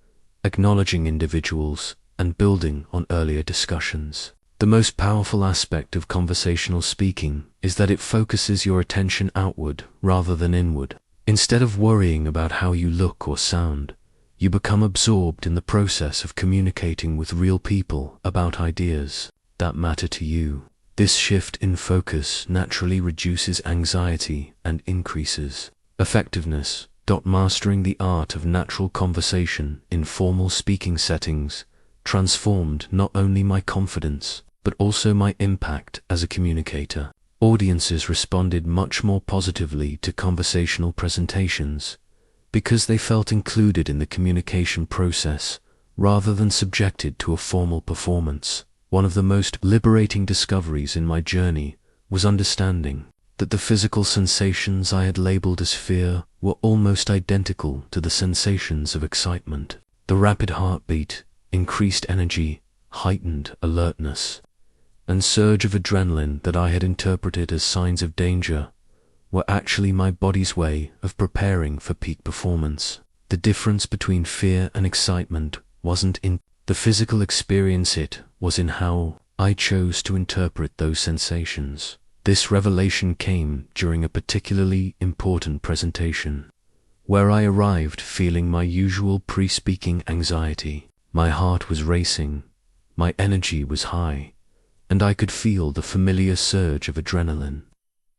acknowledging individuals and building on earlier discussions. The most powerful aspect of conversational speaking is that it focuses your attention outward rather than inward. Instead of worrying about how you look or sound, you become absorbed in the process of communicating with real people about ideas that matter to you. This shift in focus naturally reduces anxiety and increases effectiveness. Mastering the art of natural conversation in formal speaking settings transformed not only my confidence, but also my impact as a communicator. Audiences responded much more positively to conversational presentations because they felt included in the communication process rather than subjected to a formal performance. One of the most liberating discoveries in my journey was understanding that the physical sensations I had labeled as fear were almost identical to the sensations of excitement. The rapid heartbeat, increased energy, heightened alertness, and surge of adrenaline that I had interpreted as signs of danger were actually my body's way of preparing for peak performance. The difference between fear and excitement wasn't in the physical experience, it was in how I chose to interpret those sensations. This revelation came during a particularly important presentation, where I arrived feeling my usual pre-speaking anxiety. My heart was racing, my energy was high, and I could feel the familiar surge of adrenaline.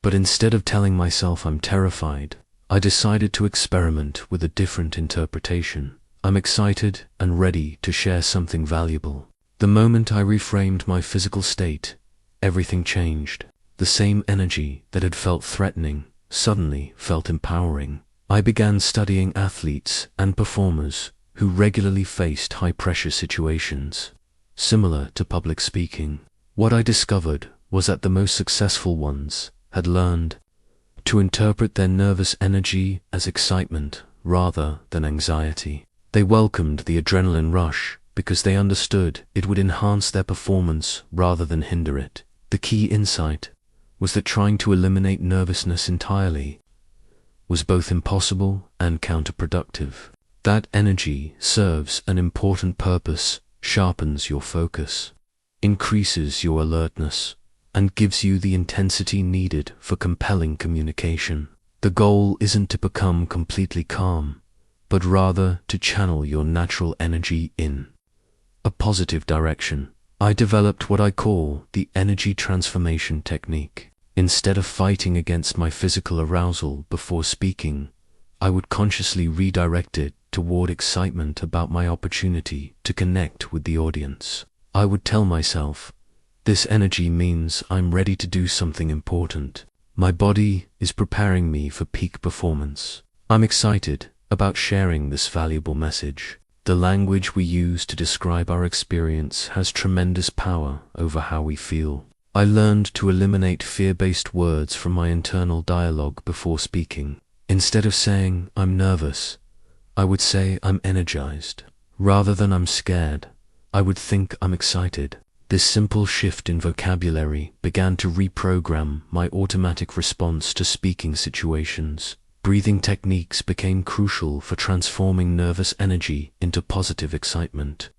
But instead of telling myself I'm terrified, I decided to experiment with a different interpretation. I'm excited and ready to share something valuable. The moment I reframed my physical state, everything changed. The same energy that had felt threatening suddenly felt empowering. I began studying athletes and performers who regularly faced high-pressure situations, similar to public speaking. What I discovered was that the most successful ones had learned to interpret their nervous energy as excitement rather than anxiety. They welcomed the adrenaline rush because they understood it would enhance their performance rather than hinder it. The key insight was that trying to eliminate nervousness entirely was both impossible and counterproductive. That energy serves an important purpose, sharpens your focus, increases your alertness, and gives you the intensity needed for compelling communication. The goal isn't to become completely calm, but rather to channel your natural energy in a positive direction. I developed what I call the energy transformation technique. Instead of fighting against my physical arousal before speaking, I would consciously redirect it toward excitement about my opportunity to connect with the audience. I would tell myself, this energy means I'm ready to do something important. My body is preparing me for peak performance. I'm excited about sharing this valuable message. The language we use to describe our experience has tremendous power over how we feel. I learned to eliminate fear-based words from my internal dialogue before speaking. Instead of saying, I'm nervous, I would say I'm energized. Rather than I'm scared, I would think I'm excited. This simple shift in vocabulary began to reprogram my automatic response to speaking situations. Breathing techniques became crucial for transforming nervous energy into positive excitement.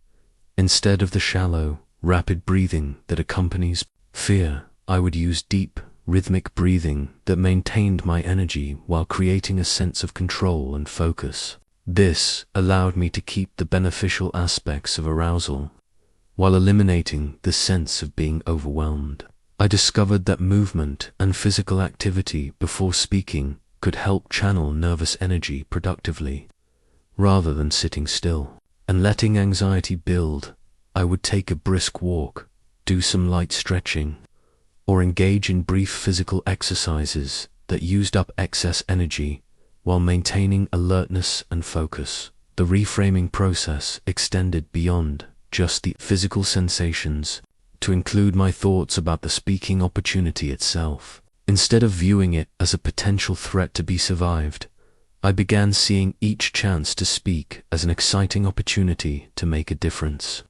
Instead of the shallow, rapid breathing that accompanies fear, I would use deep, rhythmic breathing that maintained my energy while creating a sense of control and focus. This allowed me to keep the beneficial aspects of arousal, while eliminating the sense of being overwhelmed. I discovered that movement and physical activity before speaking could help channel nervous energy productively, rather than sitting still and letting anxiety build. I would take a brisk walk, do some light stretching, or engage in brief physical exercises that used up excess energy while maintaining alertness and focus. The reframing process extended beyond just the physical sensations to include my thoughts about the speaking opportunity itself. Instead of viewing it as a potential threat to be survived, I began seeing each chance to speak as an exciting opportunity to make a difference,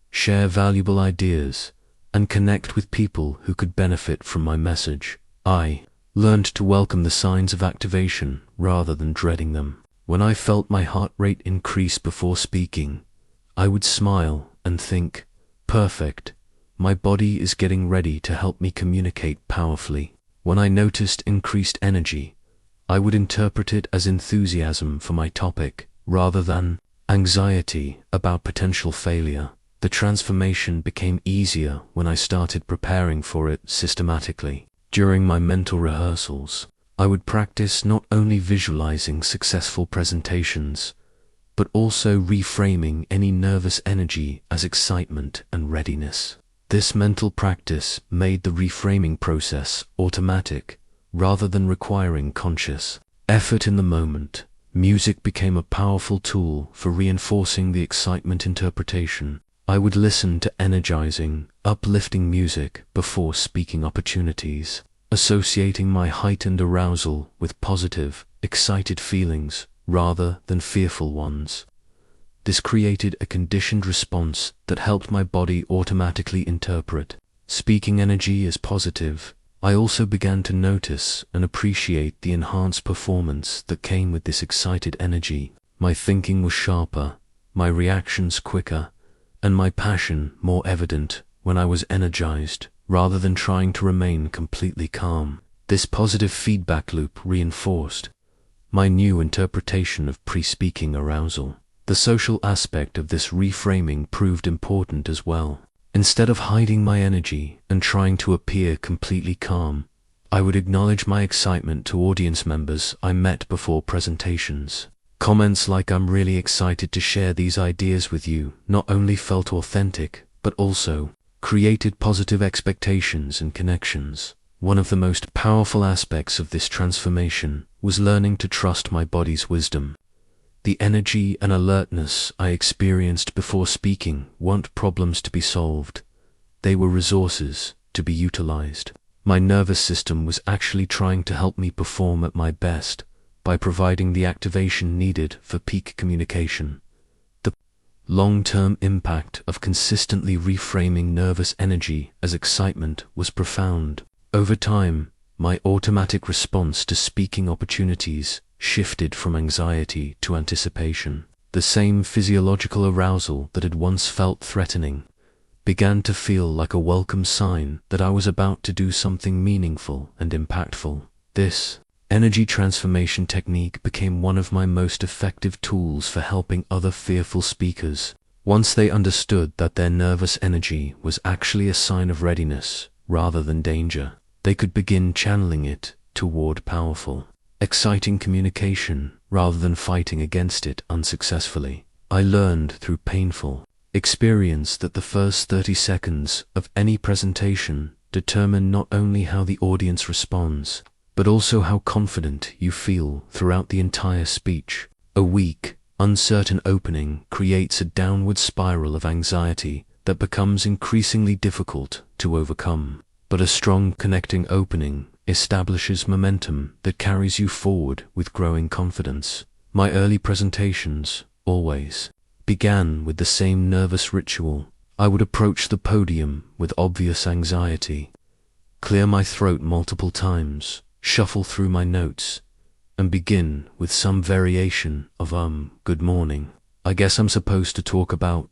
share valuable ideas, and connect with people who could benefit from my message. I learned to welcome the signs of activation rather than dreading them. When I felt my heart rate increase before speaking, I would smile and think, "Perfect, my body is getting ready to help me communicate powerfully." When I noticed increased energy, I would interpret it as enthusiasm for my topic rather than anxiety about potential failure. The transformation became easier when I started preparing for it systematically. During my mental rehearsals, I would practice not only visualizing successful presentations, but also reframing any nervous energy as excitement and readiness. This mental practice made the reframing process automatic rather than requiring conscious effort in the moment. Music became a powerful tool for reinforcing the excitement interpretation. I would listen to energizing, uplifting music before speaking opportunities, associating my heightened arousal with positive, excited feelings rather than fearful ones. This created a conditioned response that helped my body automatically interpret speaking energy as positive. I also began to notice and appreciate the enhanced performance that came with this excited energy. My thinking was sharper, my reactions quicker, and my passion more evident when I was energized, rather than trying to remain completely calm. This positive feedback loop reinforced my new interpretation of pre-speaking arousal. The social aspect of this reframing proved important as well. Instead of hiding my energy and trying to appear completely calm, I would acknowledge my excitement to audience members I met before presentations. Comments like "I'm really excited to share these ideas with you" not only felt authentic, but also created positive expectations and connections. One of the most powerful aspects of this transformation was learning to trust my body's wisdom. The energy and alertness I experienced before speaking weren't problems to be solved. They were resources to be utilized. My nervous system was actually trying to help me perform at my best by providing the activation needed for peak communication. The long-term impact of consistently reframing nervous energy as excitement was profound. Over time, my automatic response to speaking opportunities shifted from anxiety to anticipation. The same physiological arousal that had once felt threatening began to feel like a welcome sign that I was about to do something meaningful and impactful. This energy transformation technique became one of my most effective tools for helping other fearful speakers. Once they understood that their nervous energy was actually a sign of readiness rather than danger, they could begin channeling it toward powerful, exciting communication rather than fighting against it unsuccessfully. I learned through painful experience that the first 30 seconds of any presentation determine not only how the audience responds, but also how confident you feel throughout the entire speech. A weak, uncertain opening creates a downward spiral of anxiety that becomes increasingly difficult to overcome. But a strong connecting opening establishes momentum that carries you forward with growing confidence. My early presentations always began with the same nervous ritual. I would approach the podium with obvious anxiety, clear my throat multiple times, shuffle through my notes, and begin with some variation of "good morning. I guess I'm supposed to talk about ...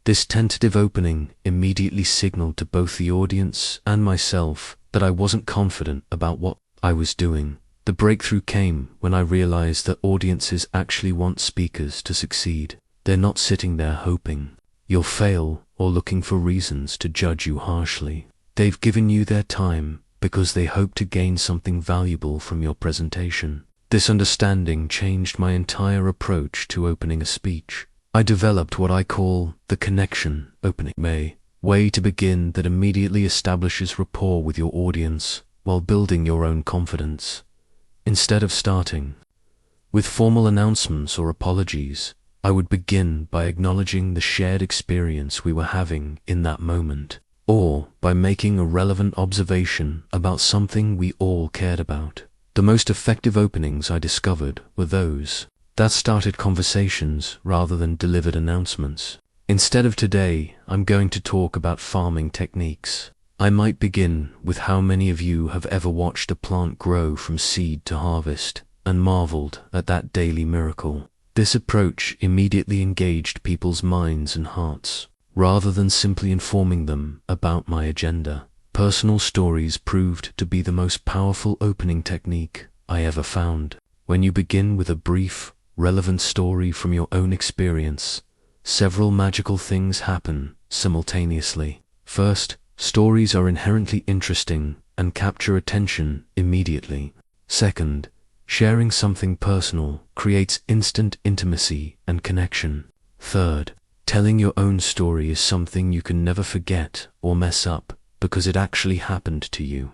This tentative opening immediately signaled to both the audience and myself that I wasn't confident about what I was doing. The breakthrough came when I realized that audiences actually want speakers to succeed. They're not sitting there hoping you'll fail or looking for reasons to judge you harshly. They've given you their time because they hope to gain something valuable from your presentation. This understanding changed my entire approach to opening a speech. I developed what I call the connection opening way to begin that immediately establishes rapport with your audience while building your own confidence. Instead of starting with formal announcements or apologies, I would begin by acknowledging the shared experience we were having in that moment, or by making a relevant observation about something we all cared about. The most effective openings I discovered were those that started conversations rather than delivered announcements. Instead of "Today, I'm going to talk about farming techniques," I might begin with "How many of you have ever watched a plant grow from seed to harvest and marveled at that daily miracle?" This approach immediately engaged people's minds and hearts, rather than simply informing them about my agenda. Personal stories proved to be the most powerful opening technique I ever found. When you begin with a brief, relevant story from your own experience, several magical things happen simultaneously. First, stories are inherently interesting and capture attention immediately. Second, sharing something personal creates instant intimacy and connection. Third, telling your own story is something you can never forget or mess up because it actually happened to you.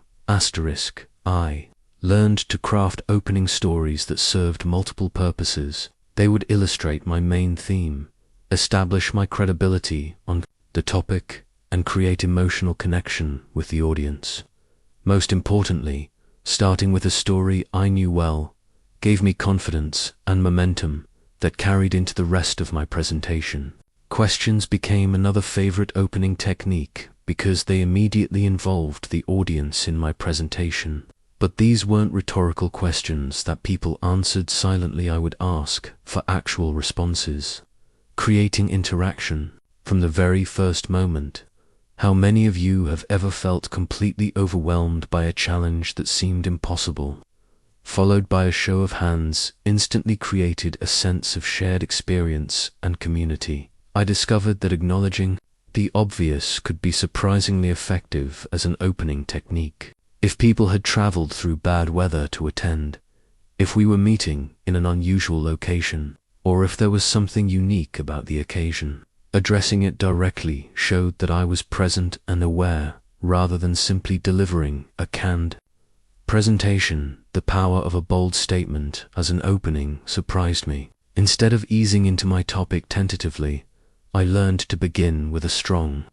I learned to craft opening stories that served multiple purposes. They would illustrate my main theme, establish my credibility on the topic, and create emotional connection with the audience. Most importantly, starting with a story I knew well gave me confidence and momentum that carried into the rest of my presentation. Questions became another favorite opening technique because they immediately involved the audience in my presentation. But these weren't rhetorical questions that people answered silently. I would ask for actual responses, creating interaction from the very first moment. How many of you have ever felt completely overwhelmed by a challenge that seemed impossible? Followed by a show of hands instantly created a sense of shared experience and community. I discovered that acknowledging the obvious could be surprisingly effective as an opening technique. If people had traveled through bad weather to attend, if we were meeting in an unusual location, or if there was something unique about the occasion, addressing it directly showed that I was present and aware rather than simply delivering a canned presentation. The power of a bold statement as an opening surprised me. Instead of easing into my topic tentatively, I learned to begin with a strong,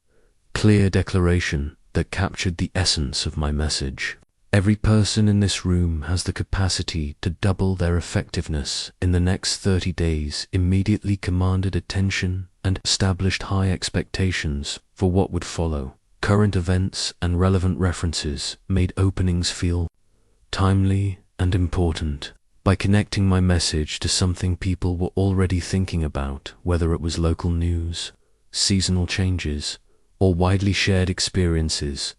clear declaration that captured the essence of my message. Every person in this room has the capacity to double their effectiveness in the next 30 days. Immediately commanded attention and established high expectations for what would follow. Current events and relevant references made openings feel timely and important. By connecting my message to something people were already thinking about, whether it was local news, seasonal changes, or widely shared experiences,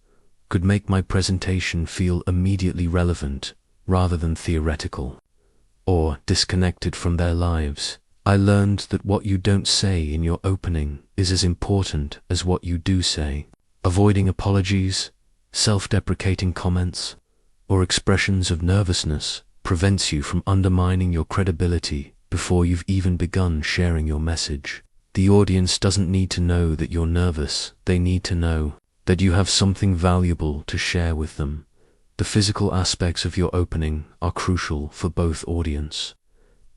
could make my presentation feel immediately relevant rather than theoretical or disconnected from their lives. I learned that what you don't say in your opening is as important as what you do say. Avoiding apologies, self-deprecating comments, or expressions of nervousness prevents you from undermining your credibility before you've even begun sharing your message. The audience doesn't need to know that you're nervous. They need to know that you have something valuable to share with them. The physical aspects of your opening are crucial for both audience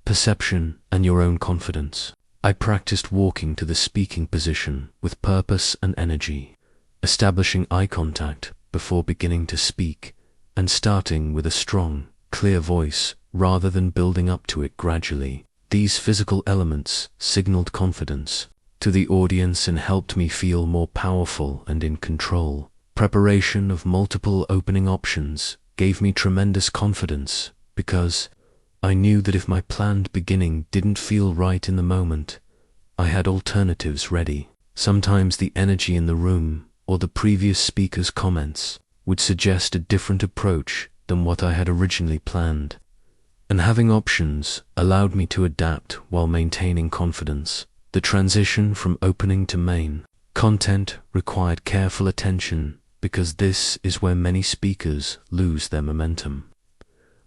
perception and your own confidence. I practiced walking to the speaking position with purpose and energy, establishing eye contact before beginning to speak, and starting with a strong, clear voice rather than building up to it gradually. These physical elements signaled confidence to the audience and helped me feel more powerful and in control. Preparation of multiple opening options gave me tremendous confidence because I knew that if my planned beginning didn't feel right in the moment, I had alternatives ready. Sometimes the energy in the room or the previous speaker's comments would suggest a different approach than what I had originally planned. And having options allowed me to adapt while maintaining confidence. The transition from opening to main content required careful attention because this is where many speakers lose their momentum.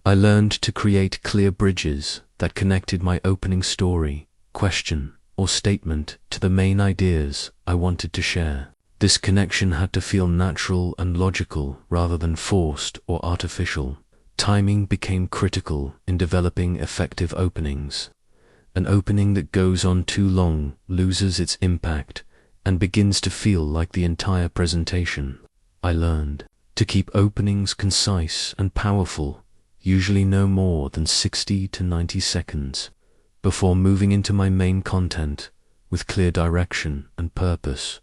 I learned to create clear bridges that connected my opening story, question, or statement to the main ideas I wanted to share. This connection had to feel natural and logical rather than forced or artificial. Timing became critical in developing effective openings. An opening that goes on too long loses its impact and begins to feel like the entire presentation. I learned to keep openings concise and powerful, usually no more than 60 to 90 seconds, before moving into my main content with clear direction and purpose.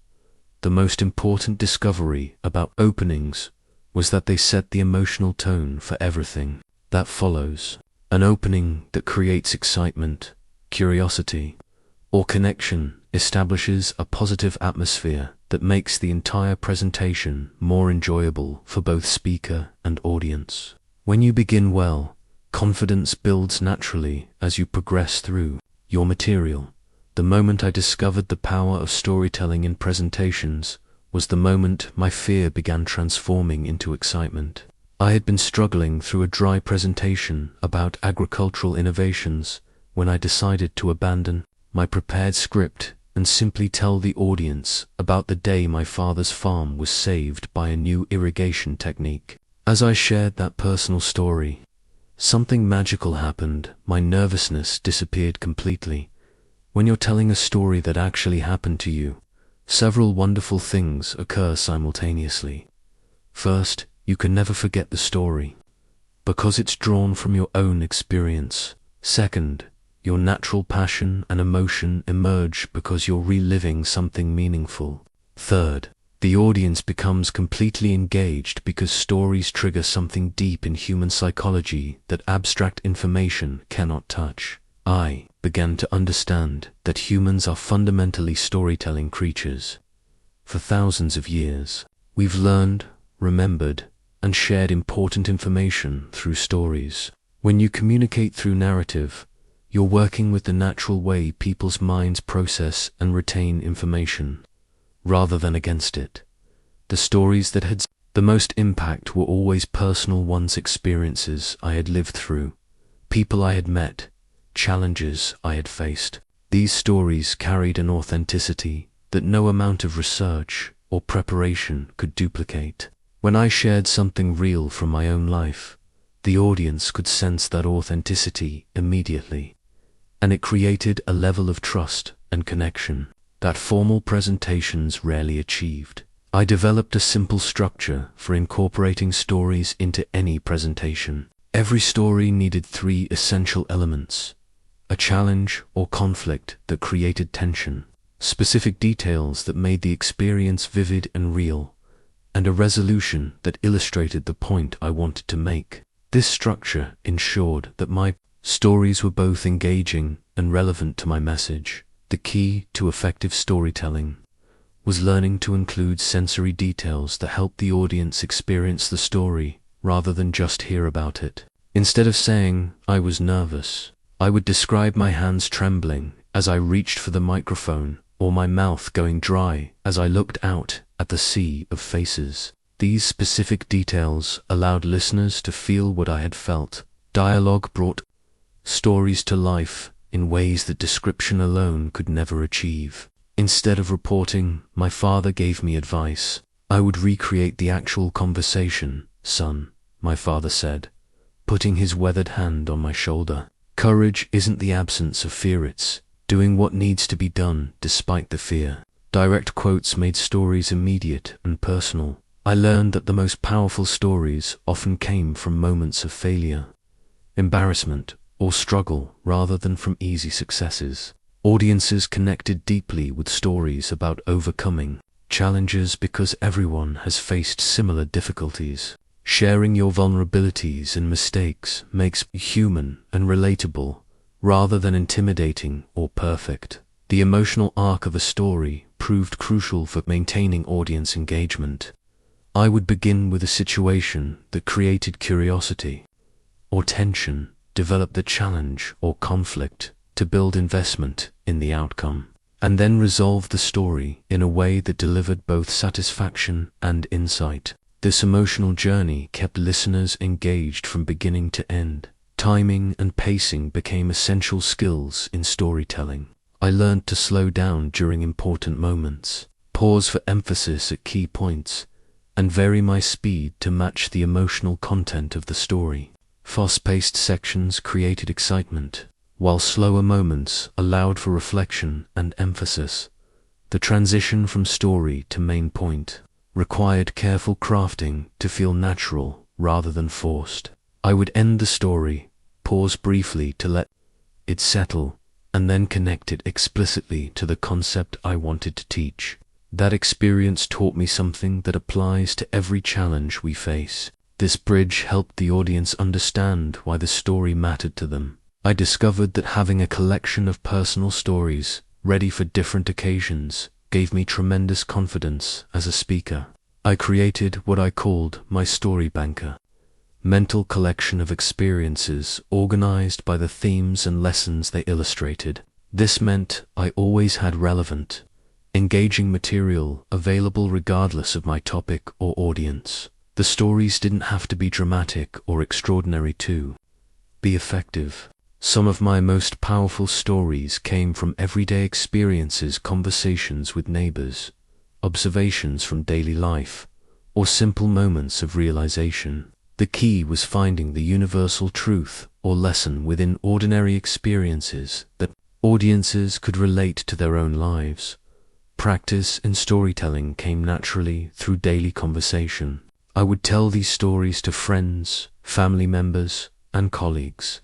The most important discovery about openings was that they set the emotional tone for everything that follows. An opening that creates excitement, curiosity, or connection establishes a positive atmosphere that makes the entire presentation more enjoyable for both speaker and audience. When you begin well, confidence builds naturally as you progress through your material. The moment I discovered the power of storytelling in presentations was the moment my fear began transforming into excitement. I had been struggling through a dry presentation about agricultural innovations when I decided to abandon my prepared script and simply tell the audience about the day my father's farm was saved by a new irrigation technique. As I shared that personal story, something magical happened. My nervousness disappeared completely. When you're telling a story that actually happened to you, several wonderful things occur simultaneously. First, you can never forget the story, because it's drawn from your own experience. Second, your natural passion and emotion emerge because you're reliving something meaningful. Third, the audience becomes completely engaged because stories trigger something deep in human psychology that abstract information cannot touch. I began to understand that humans are fundamentally storytelling creatures. For thousands of years, we've learned, remembered, and shared important information through stories. When you communicate through narrative, you're working with the natural way people's minds process and retain information, rather than against it. The stories that had the most impact were always personal ones, experiences I had lived through, people I had met, challenges I had faced. These stories carried an authenticity that no amount of research or preparation could duplicate. When I shared something real from my own life, the audience could sense that authenticity immediately, and it created a level of trust and connection that formal presentations rarely achieved. I developed a simple structure for incorporating stories into any presentation. Every story needed 3 essential elements: a challenge or conflict that created tension, specific details that made the experience vivid and real, and a resolution that illustrated the point I wanted to make. This structure ensured that my stories were both engaging and relevant to my message. The key to effective storytelling was learning to include sensory details that helped the audience experience the story rather than just hear about it. Instead of saying, "I was nervous," I would describe my hands trembling as I reached for the microphone, or my mouth going dry as I looked out at the sea of faces. These specific details allowed listeners to feel what I had felt. Dialogue brought stories to life in ways that description alone could never achieve. Instead of reporting, "My father gave me advice," I would recreate the actual conversation. "Son," my father said, putting his weathered hand on my shoulder. Courage isn't the absence of fear, it's doing what needs to be done despite the fear. Direct quotes made stories immediate and personal. I learned that the most powerful stories often came from moments of failure, embarrassment, or struggle rather than from easy successes. Audiences connected deeply with stories about overcoming challenges because everyone has faced similar difficulties. Sharing your vulnerabilities and mistakes makes you human and relatable rather than intimidating or perfect. The emotional arc of a story proved crucial for maintaining audience engagement. I would begin with a situation that created curiosity or tension, develop the challenge or conflict to build investment in the outcome, and then resolve the story in a way that delivered both satisfaction and insight. This emotional journey kept listeners engaged from beginning to end. Timing and pacing became essential skills in storytelling. I learned to slow down during important moments, pause for emphasis at key points, and vary my speed to match the emotional content of the story. Fast-paced sections created excitement, while slower moments allowed for reflection and emphasis. The transition from story to main point required careful crafting to feel natural rather than forced. I would end the story, pause briefly to let it settle, and then connect it explicitly to the concept I wanted to teach. That experience taught me something that applies to every challenge we face. This bridge helped the audience understand why the story mattered to them. I discovered that having a collection of personal stories ready for different occasions gave me tremendous confidence as a speaker. I created what I called my story banker, mental collection of experiences organized by the themes and lessons they illustrated. This meant I always had relevant, engaging material available regardless of my topic or audience. The stories didn't have to be dramatic or extraordinary to be effective. Some of my most powerful stories came from everyday experiences, conversations with neighbors, observations from daily life, or simple moments of realization. The key was finding the universal truth or lesson within ordinary experiences that audiences could relate to their own lives. Practice in storytelling came naturally through daily conversation. I would tell these stories to friends, family members, and colleagues,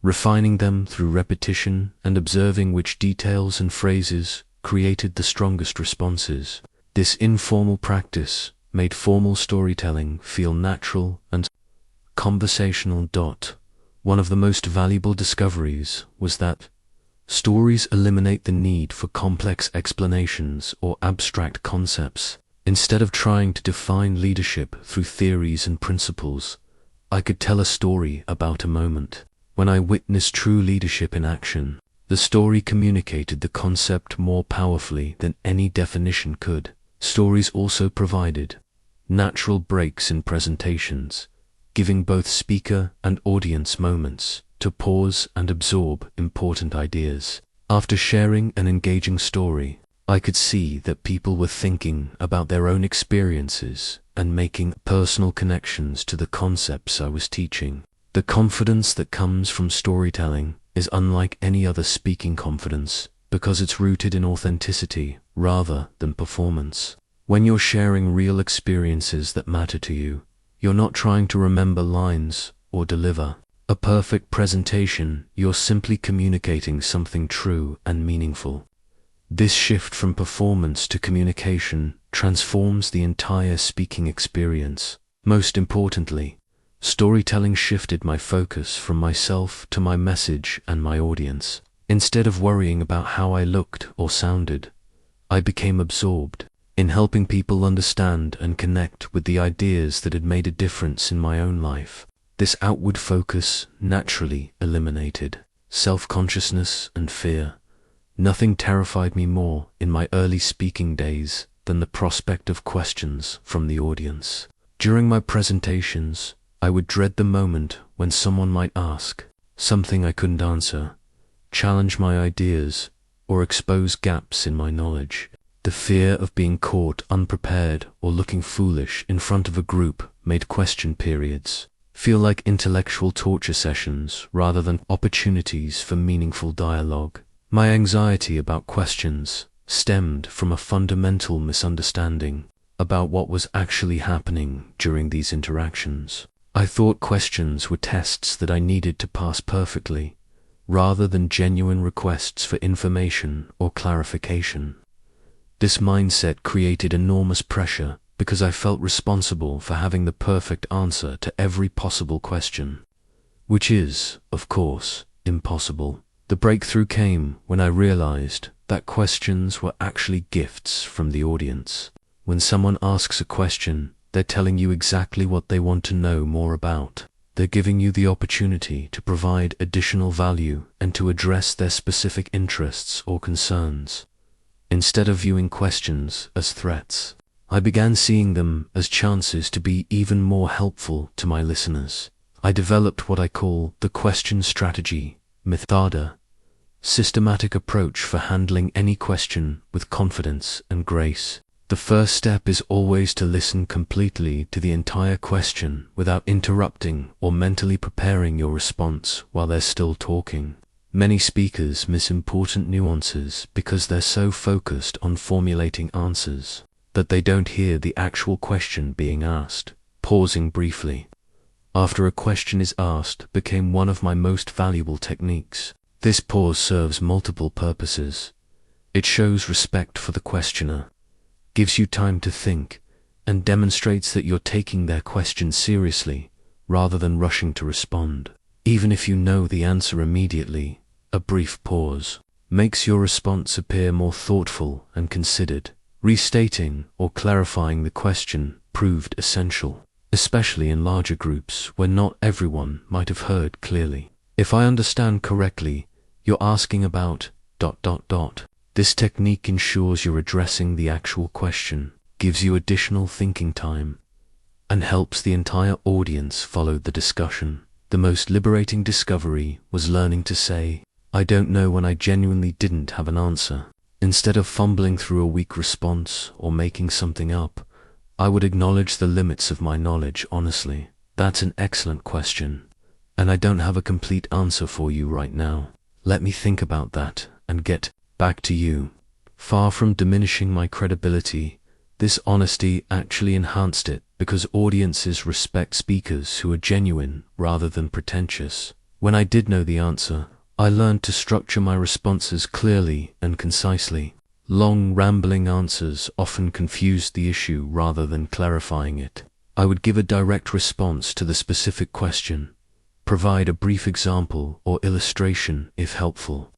refining them through repetition and observing which details and phrases created the strongest responses. This informal practice made formal storytelling feel natural and conversational. One of the most valuable discoveries was that stories eliminate the need for complex explanations or abstract concepts. Instead of trying to define leadership through theories and principles, I could tell a story about a moment when I witnessed true leadership in action. The story communicated the concept more powerfully than any definition could. Stories also provided natural breaks in presentations, giving both speaker and audience moments to pause and absorb important ideas. After sharing an engaging story, I could see that people were thinking about their own experiences and making personal connections to the concepts I was teaching. The confidence that comes from storytelling is unlike any other speaking confidence because it's rooted in authenticity rather than performance. When you're sharing real experiences that matter to you, you're not trying to remember lines or deliver a perfect presentation. You're simply communicating something true and meaningful. This shift from performance to communication transforms the entire speaking experience. Most importantly, storytelling shifted my focus from myself to my message and my audience. Instead of worrying about how I looked or sounded, I became absorbed in helping people understand and connect with the ideas that had made a difference in my own life. This outward focus naturally eliminated self-consciousness and fear. Nothing terrified me more in my early speaking days than the prospect of questions from the audience. During my presentations, I would dread the moment when someone might ask something I couldn't answer, challenge my ideas, or expose gaps in my knowledge. The fear of being caught unprepared or looking foolish in front of a group made question periods feel like intellectual torture sessions rather than opportunities for meaningful dialogue. My anxiety about questions stemmed from a fundamental misunderstanding about what was actually happening during these interactions. I thought questions were tests that I needed to pass perfectly, rather than genuine requests for information or clarification. This mindset created enormous pressure because I felt responsible for having the perfect answer to every possible question, which is, of course, impossible. The breakthrough came when I realized that questions were actually gifts from the audience. When someone asks a question, They're telling you exactly what they want to know more about. They're giving you the opportunity to provide additional value and to address their specific interests or concerns. Instead of viewing questions as threats, I began seeing them as chances to be even more helpful to my listeners. I developed what I call the question strategy method, systematic approach for handling any question with confidence and grace. The first step is always to listen completely to the entire question without interrupting or mentally preparing your response while they're still talking. Many speakers miss important nuances because they're so focused on formulating answers that they don't hear the actual question being asked. Pausing briefly after a question is asked became one of my most valuable techniques. This pause serves multiple purposes. It shows respect for the questioner, gives you time to think, and demonstrates that you're taking their question seriously rather than rushing to respond. Even if you know the answer immediately, a brief pause makes your response appear more thoughtful and considered. Restating or clarifying the question proved essential, especially in larger groups where not everyone might have heard clearly. If I understand correctly, you're asking about ... This technique ensures you're addressing the actual question, gives you additional thinking time, and helps the entire audience follow the discussion. The most liberating discovery was learning to say, "I don't know," when I genuinely didn't have an answer. Instead of fumbling through a weak response or making something up, I would acknowledge the limits of my knowledge honestly. "That's an excellent question, and I don't have a complete answer for you right now. Let me think about that and get back to you." Far from diminishing my credibility, this honesty actually enhanced it because audiences respect speakers who are genuine rather than pretentious. When I did know the answer, I learned to structure my responses clearly and concisely. Long, rambling answers often confused the issue rather than clarifying it. I would give a direct response to the specific question, provide a brief example or illustration if helpful,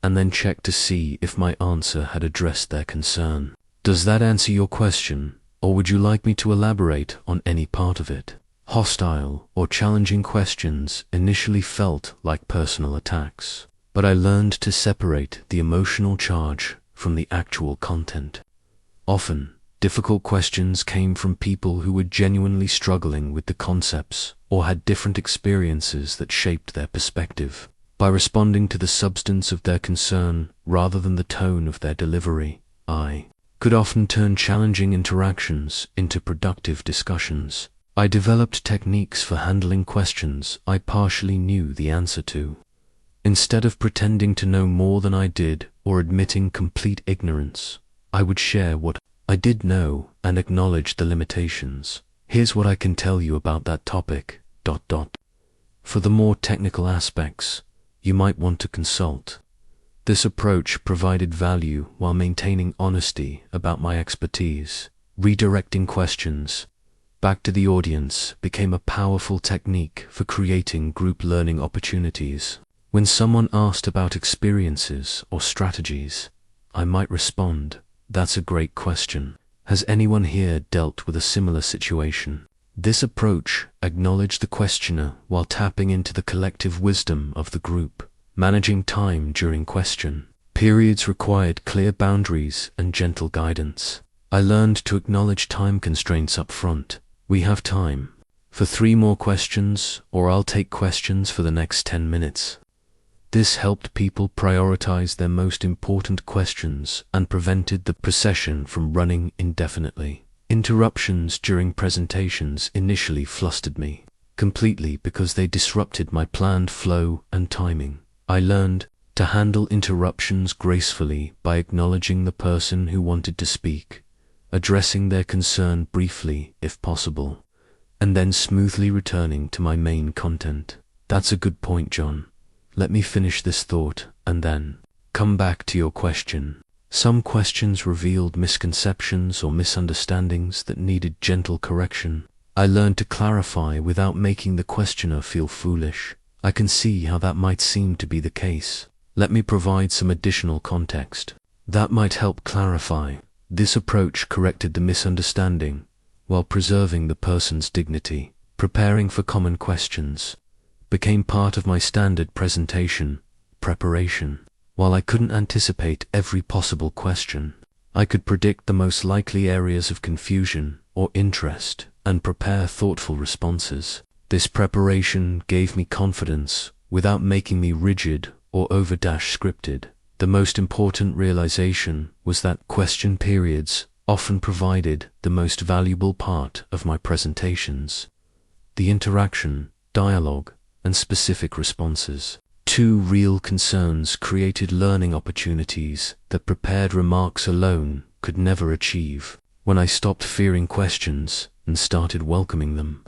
and then check to see if my answer had addressed their concern. Does that answer your question, or would you like me to elaborate on any part of it? Hostile or challenging questions initially felt like personal attacks, but I learned to separate the emotional charge from the actual content. Often, difficult questions came from people who were genuinely struggling with the concepts or had different experiences that shaped their perspective. By responding to the substance of their concern rather than the tone of their delivery, I could often turn challenging interactions into productive discussions. I developed techniques for handling questions I partially knew the answer to. Instead of pretending to know more than I did or admitting complete ignorance, I would share what I did know and acknowledge the limitations. "Here's what I can tell you about that topic, ... For the more technical aspects, you might want to consult." This approach provided value while maintaining honesty about my expertise. Redirecting questions back to the audience became a powerful technique for creating group learning opportunities. When someone asked about experiences or strategies, I might respond, "That's a great question. Has anyone here dealt with a similar situation?" This approach acknowledged the questioner while tapping into the collective wisdom of the group. Managing time during question periods required clear boundaries and gentle guidance. I learned to acknowledge time constraints up front. "We have time for 3 more questions, or I'll take questions for the next 10 minutes. This helped people prioritize their most important questions and prevented the procession from running indefinitely. Interruptions during presentations initially flustered me completely because they disrupted my planned flow and timing. I learned to handle interruptions gracefully by acknowledging the person who wanted to speak, addressing their concern briefly if possible, and then smoothly returning to my main content. "That's a good point, John. Let me finish this thought and then come back to your question." Some questions revealed misconceptions or misunderstandings that needed gentle correction. I learned to clarify without making the questioner feel foolish. I can see how that might seem to be the case. Let me provide some additional context that might help clarify. This approach corrected the misunderstanding while preserving the person's dignity. Preparing for common questions became part of my standard presentation preparation. While I couldn't anticipate every possible question, I could predict the most likely areas of confusion or interest and prepare thoughtful responses. This preparation gave me confidence without making me rigid or over-scripted. The most important realization was that question periods often provided the most valuable part of my presentations. The interaction, dialogue, and specific responses. Two real concerns created learning opportunities that prepared remarks alone could never achieve. When I stopped fearing questions and started welcoming them,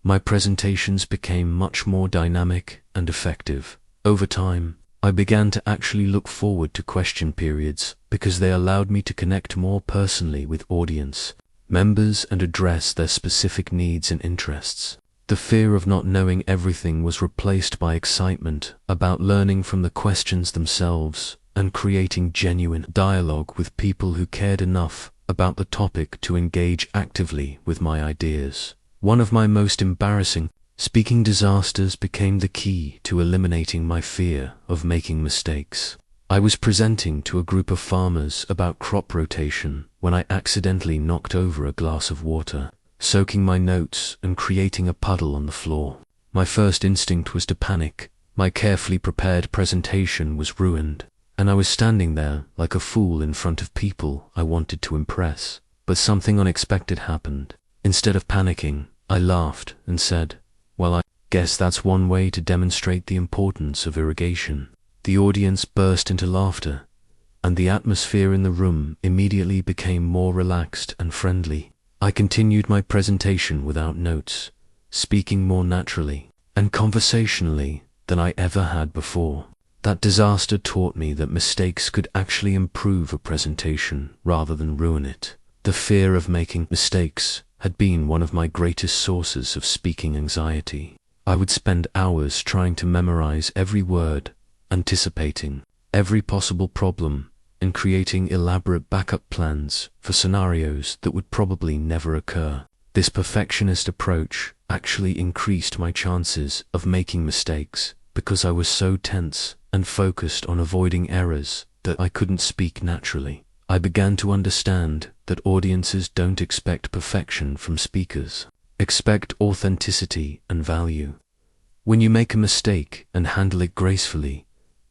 my presentations became much more dynamic and effective. Over time, I began to actually look forward to question periods because they allowed me to connect more personally with audience members and address their specific needs and interests. The fear of not knowing everything was replaced by excitement about learning from the questions themselves and creating genuine dialogue with people who cared enough about the topic to engage actively with my ideas. One of my most embarrassing speaking disasters became the key to eliminating my fear of making mistakes. I was presenting to a group of farmers about crop rotation when I accidentally knocked over a glass of water, soaking my notes and creating a puddle on the floor. My first instinct was to panic. My carefully prepared presentation was ruined, and I was standing there like a fool in front of people I wanted to impress. But something unexpected happened. Instead of panicking, I laughed and said, "Well, I guess that's one way to demonstrate the importance of irrigation." The audience burst into laughter, and the atmosphere in the room immediately became more relaxed and friendly. I continued my presentation without notes, speaking more naturally and conversationally than I ever had before. That disaster taught me that mistakes could actually improve a presentation rather than ruin it. The fear of making mistakes had been one of my greatest sources of speaking anxiety. I would spend hours trying to memorize every word, anticipating every possible problem, and creating elaborate backup plans for scenarios that would probably never occur. This perfectionist approach actually increased my chances of making mistakes because I was so tense and focused on avoiding errors that I couldn't speak naturally. I began to understand that audiences don't expect perfection from speakers. Expect authenticity and value. When you make a mistake and handle it gracefully,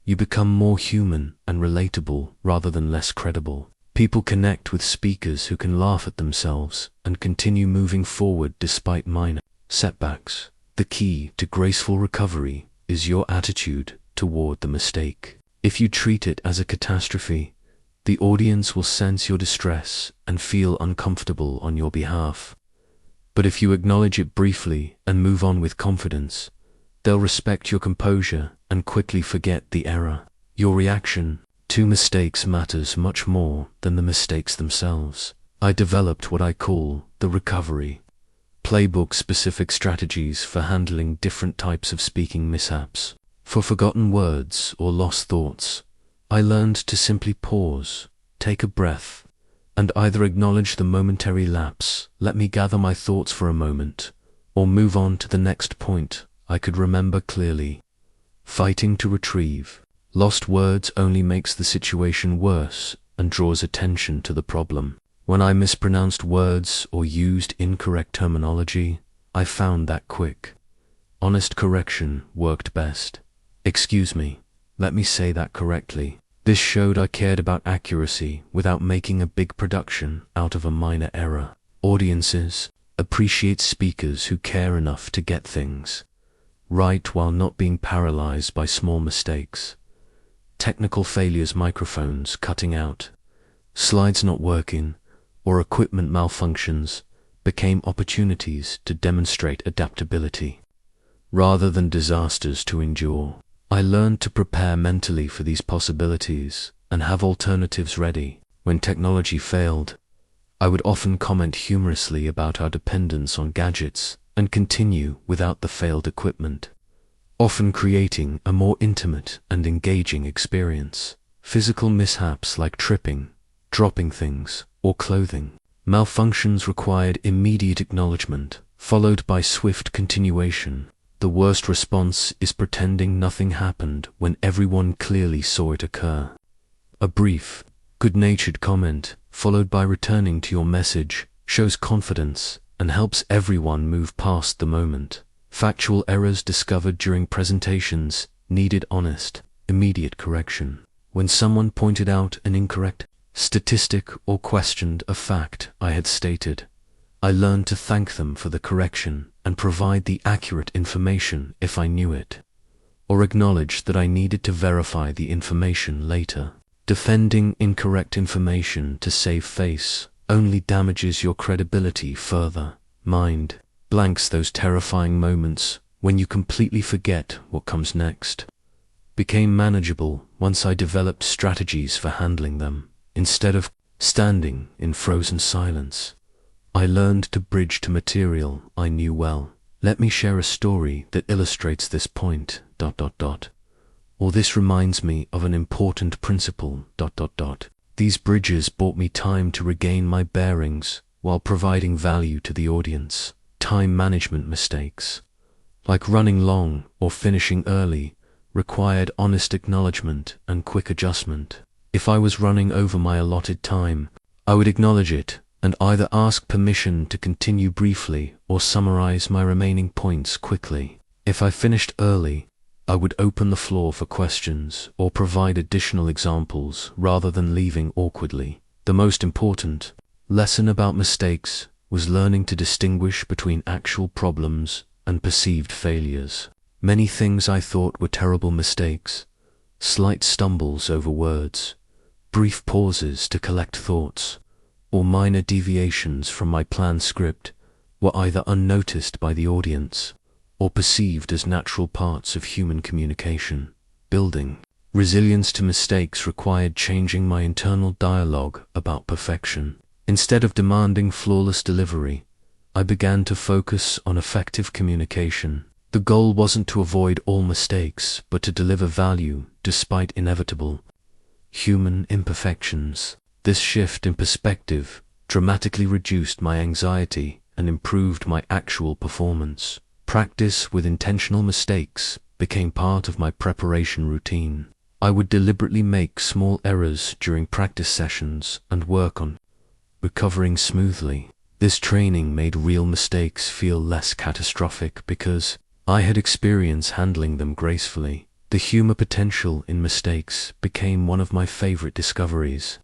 you become more human and relatable rather than less credible. People connect with speakers who can laugh at themselves and continue moving forward despite minor setbacks. The key to graceful recovery is your attitude toward the mistake. If you treat it as a catastrophe, the audience will sense your distress and feel uncomfortable on your behalf. But if you acknowledge it briefly and move on with confidence, they'll respect your composure and quickly forget the error. Your reaction to mistakes matters much more than the mistakes themselves. I developed what I call the recovery playbook, specific strategies for handling different types of speaking mishaps. For forgotten words or lost thoughts, I learned to simply pause, take a breath, and either acknowledge the momentary lapse, let me gather my thoughts for a moment, or move on to the next point I could remember clearly. Fighting to retrieve lost words only makes the situation worse and draws attention to the problem. When I mispronounced words or used incorrect terminology, I found that quick, honest correction worked best. "Excuse me, let me say that correctly." This showed I cared about accuracy without making a big production out of a minor error. Audiences appreciate speakers who care enough to get things right while not being paralyzed by small mistakes. Technical failures, microphones cutting out, slides not working, or equipment malfunctions became opportunities to demonstrate adaptability, rather than disasters to endure. I learned to prepare mentally for these possibilities and have alternatives ready. When technology failed, I would often comment humorously about our dependence on gadgets and continue without the failed equipment, often creating a more intimate and engaging experience. Physical mishaps like tripping, dropping things, or clothing Malfunctions required immediate acknowledgement, followed by swift continuation. The worst response is pretending nothing happened when everyone clearly saw it occur. A brief, good-natured comment, followed by returning to your message, shows confidence and helps everyone move past the moment. Factual errors discovered during presentations needed honest, immediate correction. When someone pointed out an incorrect statistic or questioned a fact I had stated, I learned to thank them for the correction and provide the accurate information if I knew it, or acknowledge that I needed to verify the information later. Defending incorrect information to save face only damages your credibility further. Mind blanks. Those terrifying moments when you completely forget what comes next became manageable once I developed strategies for handling them. Instead of standing in frozen silence, I learned to bridge to material I knew well. Let me share a story that illustrates this point, ... or this reminds me of an important principle, ... These bridges bought me time to regain my bearings while providing value to the audience. Time management mistakes, like running long or finishing early, required honest acknowledgement and quick adjustment. If I was running over my allotted time, I would acknowledge it and either ask permission to continue briefly or summarize my remaining points quickly. If I finished early, I would open the floor for questions or provide additional examples rather than leaving awkwardly. The most important lesson about mistakes was learning to distinguish between actual problems and perceived failures. Many things I thought were terrible mistakes, slight stumbles over words, brief pauses to collect thoughts, or minor deviations from my planned script, were either unnoticed by the audience or perceived as natural parts of human communication. Building resilience to mistakes required changing my internal dialogue about perfection. Instead of demanding flawless delivery, I began to focus on effective communication. The goal wasn't to avoid all mistakes, but to deliver value despite inevitable human imperfections. This shift in perspective dramatically reduced my anxiety and improved my actual performance. Practice with intentional mistakes became part of my preparation routine. I would deliberately make small errors during practice sessions and work on recovering smoothly. This training made real mistakes feel less catastrophic because I had experience handling them gracefully. The humor potential in mistakes became one of my favorite discoveries.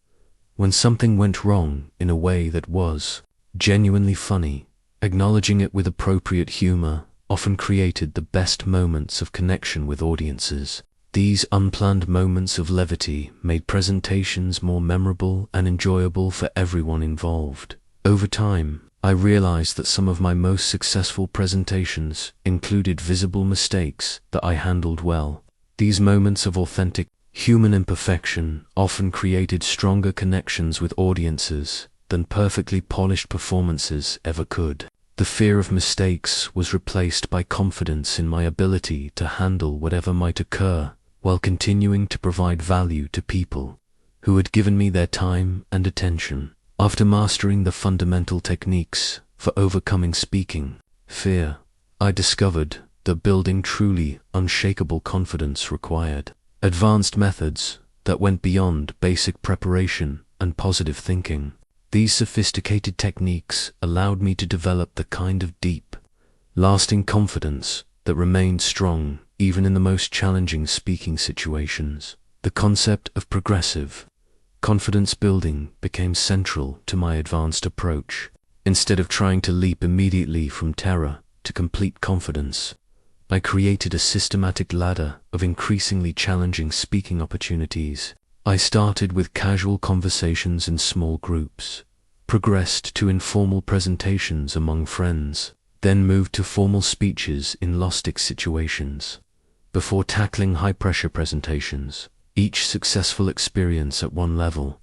When something went wrong in a way that was genuinely funny, acknowledging it with appropriate humor often created the best moments of connection with audiences. These unplanned moments of levity made presentations more memorable and enjoyable for everyone involved. Over time, I realized that some of my most successful presentations included visible mistakes that I handled well. These moments of authentic human imperfection often created stronger connections with audiences than perfectly polished performances ever could. The fear of mistakes was replaced by confidence in my ability to handle whatever might occur while continuing to provide value to people who had given me their time and attention. After mastering the fundamental techniques for overcoming speaking fear, I discovered that building truly unshakable confidence required advanced methods that went beyond basic preparation and positive thinking. These sophisticated techniques allowed me to develop the kind of deep, lasting confidence that remained strong even in the most challenging speaking situations. The concept of progressive confidence building became central to my advanced approach. Instead of trying to leap immediately from terror to complete confidence, I created a systematic ladder of increasingly challenging speaking opportunities. I started with casual conversations in small groups, progressed to informal presentations among friends, then moved to formal speeches in low-stakes situations, before tackling high-pressure presentations. Each successful experience at one level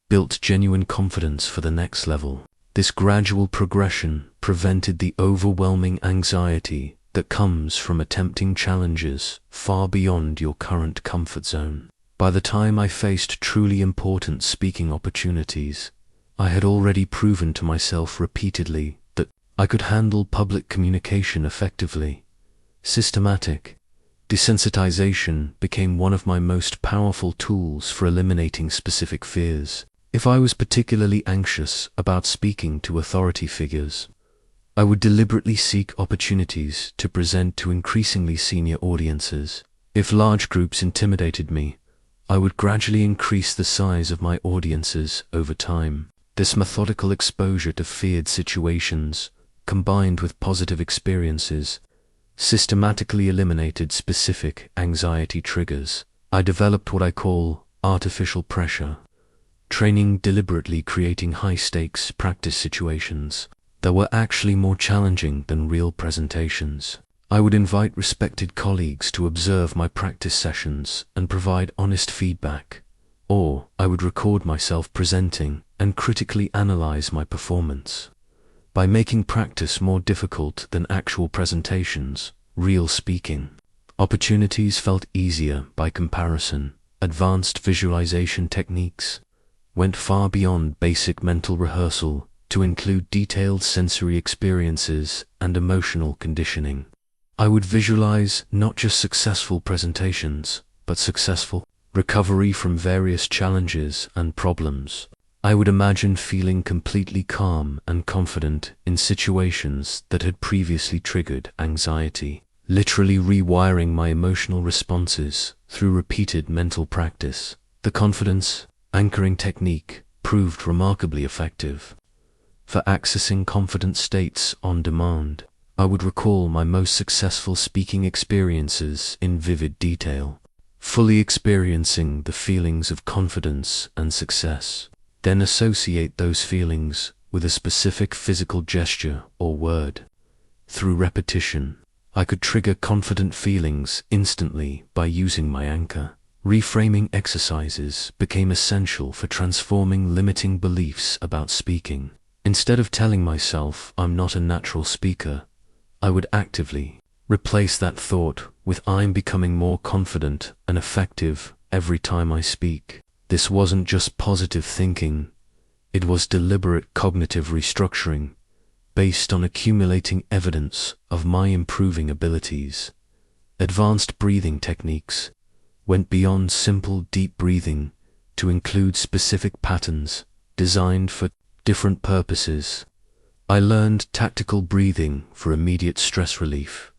built genuine confidence for the next level. This gradual progression prevented the overwhelming anxiety that comes from attempting challenges far beyond your current comfort zone. By the time I faced truly important speaking opportunities, I had already proven to myself repeatedly that I could handle public communication effectively. Systematic desensitization became one of my most powerful tools for eliminating specific fears. If I was particularly anxious about speaking to authority figures, I would deliberately seek opportunities to present to increasingly senior audiences. If large groups intimidated me, I would gradually increase the size of my audiences over time. This methodical exposure to feared situations, combined with positive experiences, systematically eliminated specific anxiety triggers. I developed what I call artificial pressure, training deliberately creating high-stakes practice situations that were actually more challenging than real presentations. I would invite respected colleagues to observe my practice sessions and provide honest feedback, or I would record myself presenting and critically analyze my performance. By making practice more difficult than actual presentations, real speaking opportunities felt easier by comparison. Advanced visualization techniques went far beyond basic mental rehearsal to include detailed sensory experiences and emotional conditioning. I would visualize not just successful presentations, but successful recovery from various challenges and problems. I would imagine feeling completely calm and confident in situations that had previously triggered anxiety, literally rewiring my emotional responses through repeated mental practice. The confidence anchoring technique proved remarkably effective. For accessing confident states on demand, I would recall my most successful speaking experiences in vivid detail, fully experiencing the feelings of confidence and success. Then associate those feelings with a specific physical gesture or word. Through repetition, I could trigger confident feelings instantly by using my anchor. Reframing exercises became essential for transforming limiting beliefs about speaking. Instead of telling myself I'm not a natural speaker, I would actively replace that thought with I'm becoming more confident and effective every time I speak. This wasn't just positive thinking, it was deliberate cognitive restructuring based on accumulating evidence of my improving abilities. Advanced breathing techniques went beyond simple deep breathing to include specific patterns designed for different purposes. I learned tactical breathing for immediate stress relief,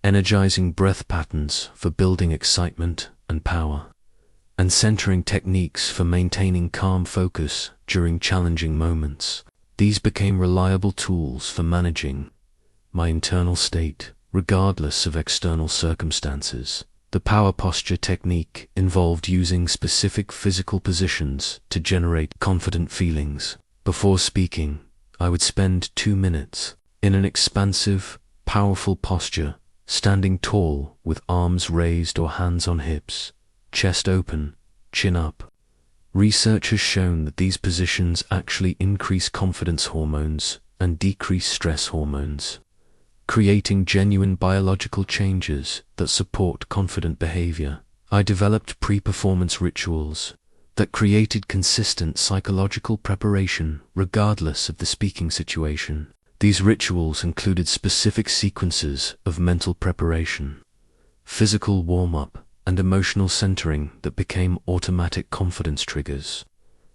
energizing breath patterns for building excitement and power, and centering techniques for maintaining calm focus during challenging moments. These became reliable tools for managing my internal state, regardless of external circumstances. The power posture technique involved using specific physical positions to generate confident feelings. Before speaking, I would spend 2 minutes in an expansive, powerful posture, standing tall with arms raised or hands on hips, chest open, chin up. Research has shown that these positions actually increase confidence hormones and decrease stress hormones, creating genuine biological changes that support confident behavior. I developed pre-performance rituals that created consistent psychological preparation regardless of the speaking situation. These rituals included specific sequences of mental preparation, physical warm-up, and emotional centering that became automatic confidence triggers.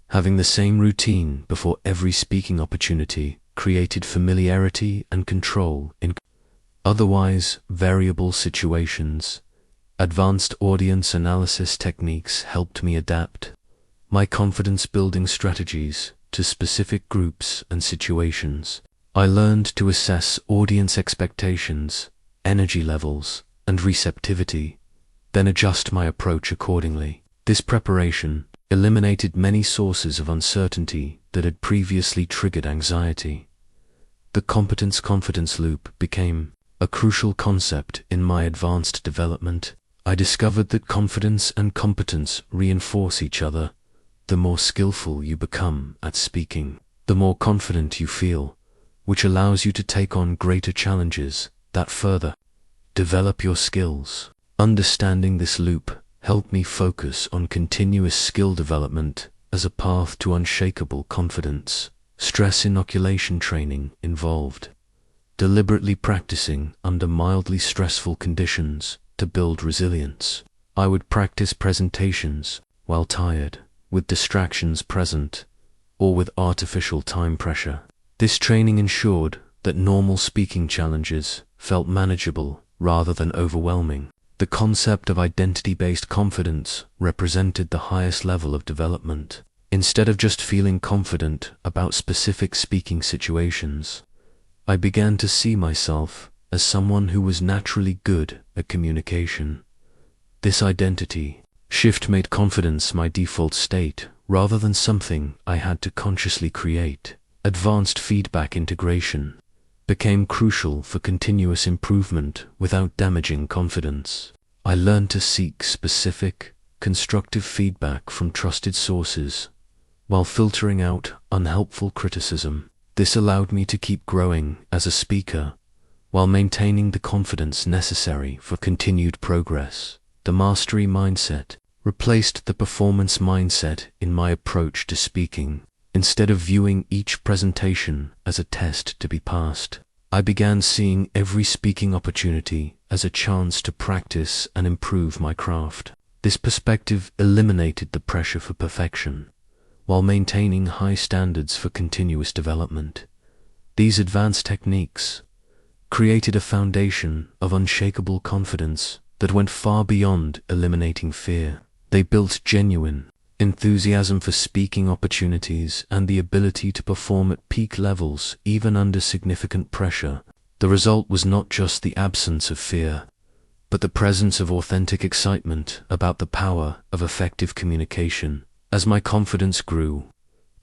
Having the same routine before every speaking opportunity created familiarity and control in otherwise variable situations. Advanced audience analysis techniques helped me adapt my confidence-building strategies to specific groups and situations. I learned to assess audience expectations, energy levels, and receptivity, then adjust my approach accordingly. This preparation eliminated many sources of uncertainty that had previously triggered anxiety. The competence-confidence loop became a crucial concept in my advanced development. I discovered that confidence and competence reinforce each other. The more skillful you become at speaking, the more confident you feel, which allows you to take on greater challenges that further develop your skills. Understanding this loop helped me focus on continuous skill development as a path to unshakable confidence. Stress inoculation training involved deliberately practicing under mildly stressful conditions to build resilience. I would practice presentations while tired, with distractions present, or with artificial time pressure. This training ensured that normal speaking challenges felt manageable rather than overwhelming. The concept of identity-based confidence represented the highest level of development. Instead of just feeling confident about specific speaking situations, I began to see myself as someone who was naturally good at communication. This identity shift made confidence my default state rather than something I had to consciously create. Advanced feedback integration became crucial for continuous improvement without damaging confidence. I learned to seek specific, constructive feedback from trusted sources while filtering out unhelpful criticism. This allowed me to keep growing as a speaker while maintaining the confidence necessary for continued progress. The mastery mindset replaced the performance mindset in my approach to speaking. Instead of viewing each presentation as a test to be passed, I began seeing every speaking opportunity as a chance to practice and improve my craft. This perspective eliminated the pressure for perfection, while maintaining high standards for continuous development. These advanced techniques created a foundation of unshakable confidence that went far beyond eliminating fear. They built genuine enthusiasm for speaking opportunities and the ability to perform at peak levels even under significant pressure. The result was not just the absence of fear, but the presence of authentic excitement about the power of effective communication. As my confidence grew,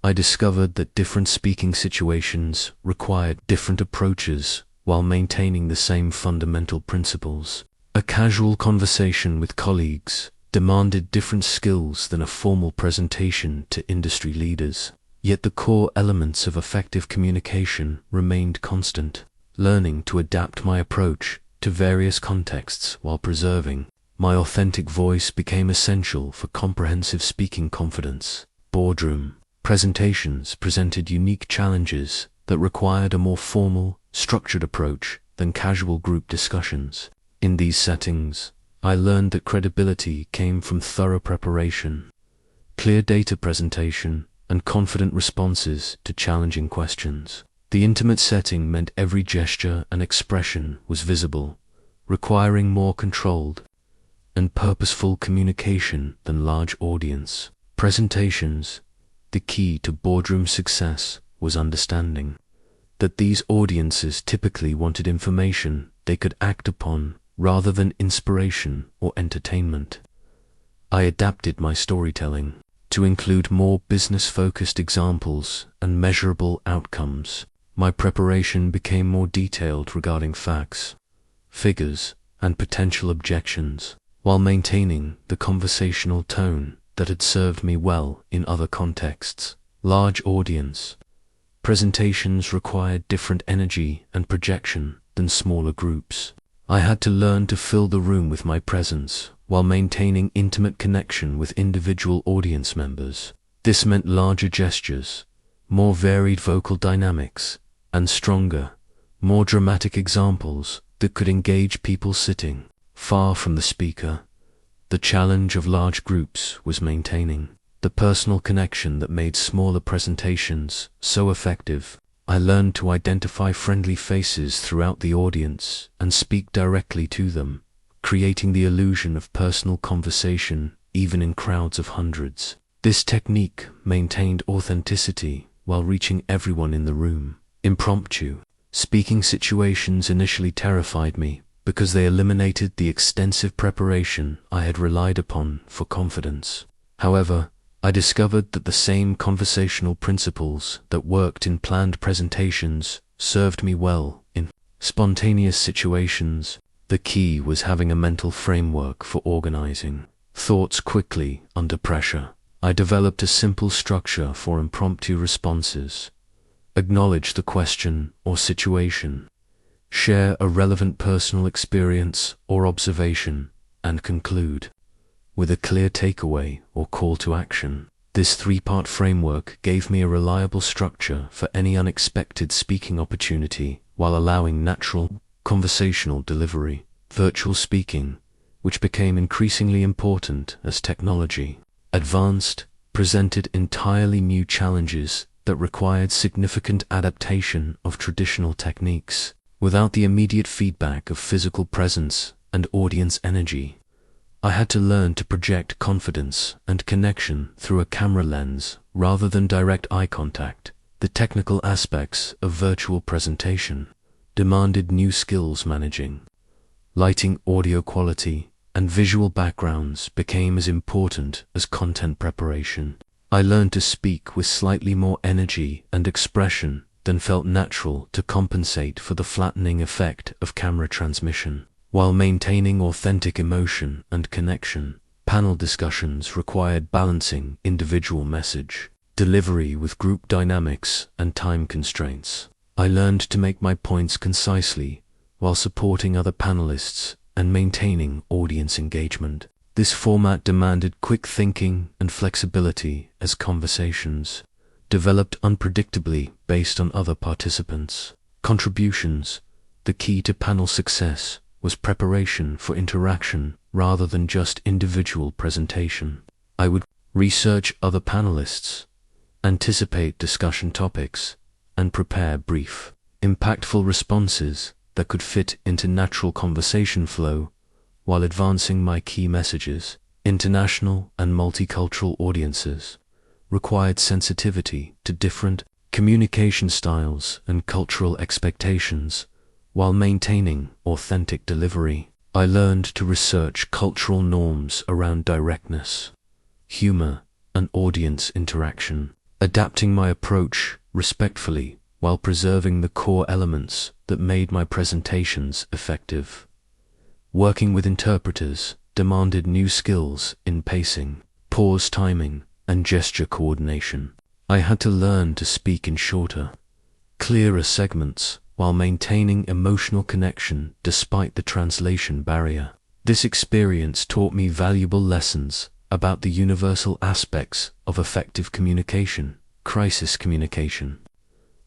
I discovered that different speaking situations required different approaches while maintaining the same fundamental principles. A casual conversation with colleagues demanded different skills than a formal presentation to industry leaders. Yet the core elements of effective communication remained constant. Learning to adapt my approach to various contexts while preserving my authentic voice became essential for comprehensive speaking confidence. Boardroom presentations presented unique challenges that required a more formal, structured approach than casual group discussions. In these settings, I learned that credibility came from thorough preparation, clear data presentation, and confident responses to challenging questions. The intimate setting meant every gesture and expression was visible, requiring more controlled and purposeful communication than large audience presentations. The key to boardroom success was understanding that these audiences typically wanted information they could act upon rather than inspiration or entertainment. I adapted my storytelling to include more business-focused examples and measurable outcomes. My preparation became more detailed regarding facts, figures, and potential objections, while maintaining the conversational tone that had served me well in other contexts. Large audience presentations required different energy and projection than smaller groups. I had to learn to fill the room with my presence while maintaining intimate connection with individual audience members. This meant larger gestures, more varied vocal dynamics, and stronger, more dramatic examples that could engage people sitting far from the speaker. The challenge of large groups was maintaining the personal connection that made smaller presentations so effective. I learned to identify friendly faces throughout the audience and speak directly to them, creating the illusion of personal conversation even in crowds of hundreds. This technique maintained authenticity while reaching everyone in the room. Impromptu speaking situations initially terrified me because they eliminated the extensive preparation I had relied upon for confidence. However, I discovered that the same conversational principles that worked in planned presentations served me well in spontaneous situations. The key was having a mental framework for organizing thoughts quickly under pressure. I developed a simple structure for impromptu responses. Acknowledge the question or situation, share a relevant personal experience or observation, and conclude with a clear takeaway or call to action. This three-part framework gave me a reliable structure for any unexpected speaking opportunity while allowing natural, conversational delivery. Virtual speaking, which became increasingly important as technology advanced, presented entirely new challenges that required significant adaptation of traditional techniques. Without the immediate feedback of physical presence and audience energy, I had to learn to project confidence and connection through a camera lens rather than direct eye contact. The technical aspects of virtual presentation demanded new skills. Managing lighting, audio quality, and visual backgrounds became as important as content preparation. I learned to speak with slightly more energy and expression than felt natural to compensate for the flattening effect of camera transmission. While maintaining authentic emotion and connection, panel discussions required balancing individual message delivery with group dynamics and time constraints. I learned to make my points concisely while supporting other panelists and maintaining audience engagement. This format demanded quick thinking and flexibility as conversations developed unpredictably based on other participants' contributions. The key to panel success was preparation for interaction rather than just individual presentation. I would research other panelists, anticipate discussion topics, and prepare brief, impactful responses that could fit into natural conversation flow while advancing my key messages. International and multicultural audiences required sensitivity to different communication styles and cultural expectations while maintaining authentic delivery. I learned to research cultural norms around directness, humor, and audience interaction, adapting my approach respectfully while preserving the core elements that made my presentations effective. Working with interpreters demanded new skills in pacing, pause timing, and gesture coordination. I had to learn to speak in shorter, clearer segments while maintaining emotional connection despite the translation barrier. This experience taught me valuable lessons about the universal aspects of effective communication. Crisis communication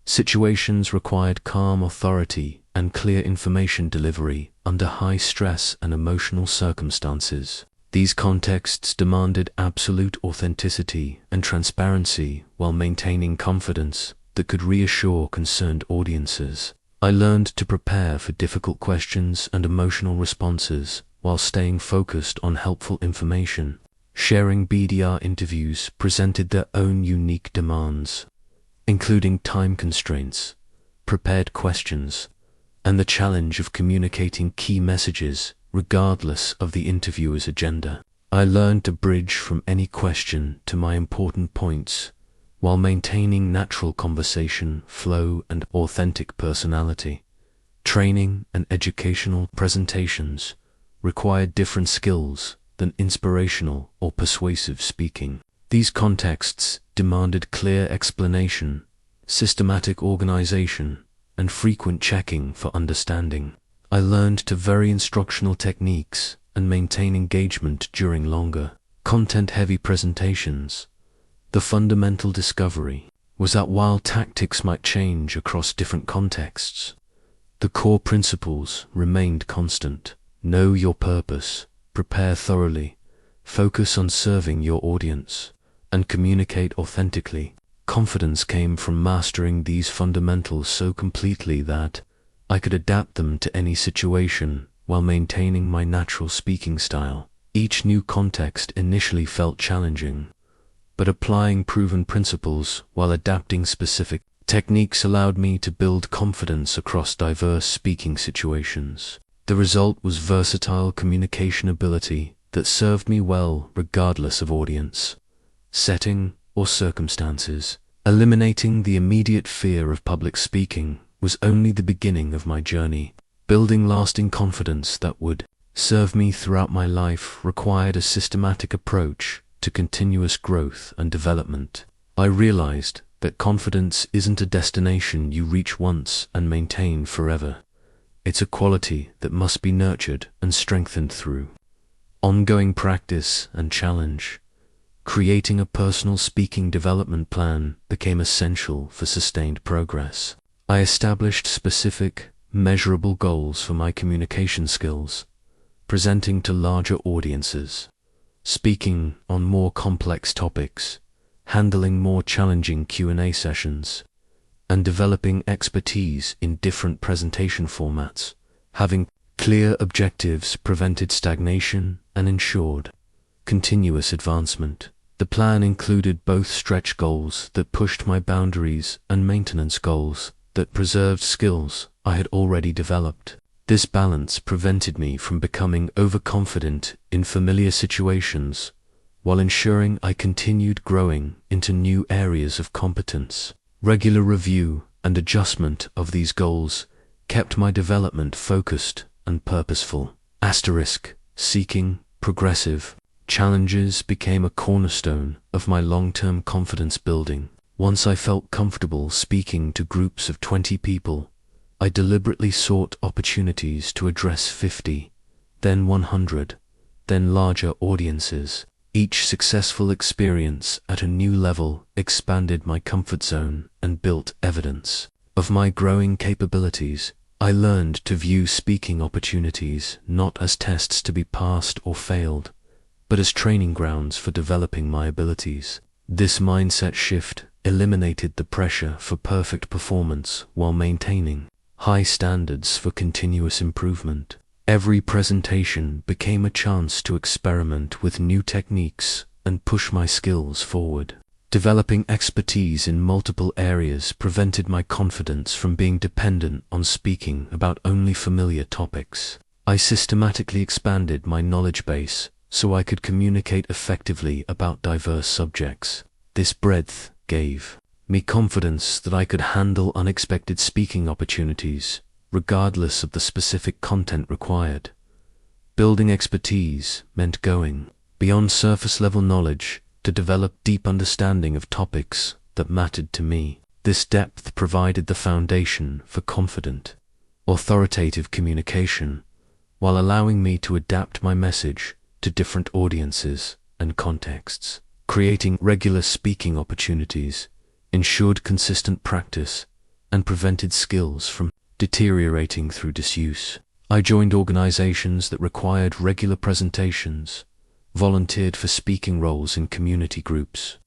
situations required calm authority and clear information delivery under high stress and emotional circumstances. These contexts demanded absolute authenticity and transparency while maintaining confidence that could reassure concerned audiences. I learned to prepare for difficult questions and emotional responses while staying focused on helpful information. Sharing BDR interviews presented their own unique demands, including time constraints, prepared questions, and the challenge of communicating key messages regardless of the interviewer's agenda. I learned to bridge from any question to my important points while maintaining natural conversation flow and authentic personality. Training and educational presentations required different skills than inspirational or persuasive speaking. These contexts demanded clear explanation, systematic organization, and frequent checking for understanding. I learned to vary instructional techniques and maintain engagement during longer, content-heavy presentations. The fundamental discovery was that while tactics might change across different contexts, the core principles remained constant. Know your purpose, prepare thoroughly, focus on serving your audience, and communicate authentically. Confidence came from mastering these fundamentals so completely that I could adapt them to any situation while maintaining my natural speaking style. Each new context initially felt challenging, but applying proven principles while adapting specific techniques allowed me to build confidence across diverse speaking situations. The result was versatile communication ability that served me well regardless of audience, setting, or circumstances. Eliminating the immediate fear of public speaking was only the beginning of my journey. Building lasting confidence that would serve me throughout my life required a systematic approach to continuous growth and development. I realized that confidence isn't a destination you reach once and maintain forever. It's a quality that must be nurtured and strengthened through ongoing practice and challenge. Creating a personal speaking development plan became essential for sustained progress. I established specific, measurable goals for my communication skills, presenting to larger audiences, speaking on more complex topics, handling more challenging Q&A sessions, and developing expertise in different presentation formats. Having clear objectives prevented stagnation and ensured continuous advancement. The plan included both stretch goals that pushed my boundaries and maintenance goals that preserved skills I had already developed. This balance prevented me from becoming overconfident in familiar situations while ensuring I continued growing into new areas of competence. Regular review and adjustment of these goals kept my development focused and purposeful. Seeking progressive challenges became a cornerstone of my long-term confidence building. Once I felt comfortable speaking to groups of 20 people, I deliberately sought opportunities to address 50, then 100, then larger audiences. Each successful experience at a new level expanded my comfort zone and built evidence of my growing capabilities. I learned to view speaking opportunities not as tests to be passed or failed, but as training grounds for developing my abilities. This mindset shift eliminated the pressure for perfect performance while maintaining high standards for continuous improvement. Every presentation became a chance to experiment with new techniques and push my skills forward. Developing expertise in multiple areas prevented my confidence from being dependent on speaking about only familiar topics. I systematically expanded my knowledge base so I could communicate effectively about diverse subjects. This breadth gave me confidence that I could handle unexpected speaking opportunities, regardless of the specific content required. Building expertise meant going beyond surface-level knowledge to develop deep understanding of topics that mattered to me. This depth provided the foundation for confident, authoritative communication, while allowing me to adapt my message to different audiences and contexts. Creating regular speaking opportunities ensured consistent practice and prevented skills from deteriorating through disuse. I joined organizations that required regular presentations, volunteered for speaking roles in community groups,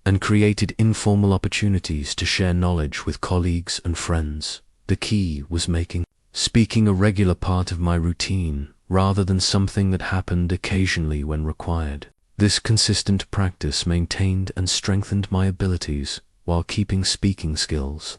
and created informal opportunities to share knowledge with colleagues and friends. The key was making speaking a regular part of my routine rather than something that happened occasionally when required. This consistent practice maintained and strengthened my abilities while keeping speaking skills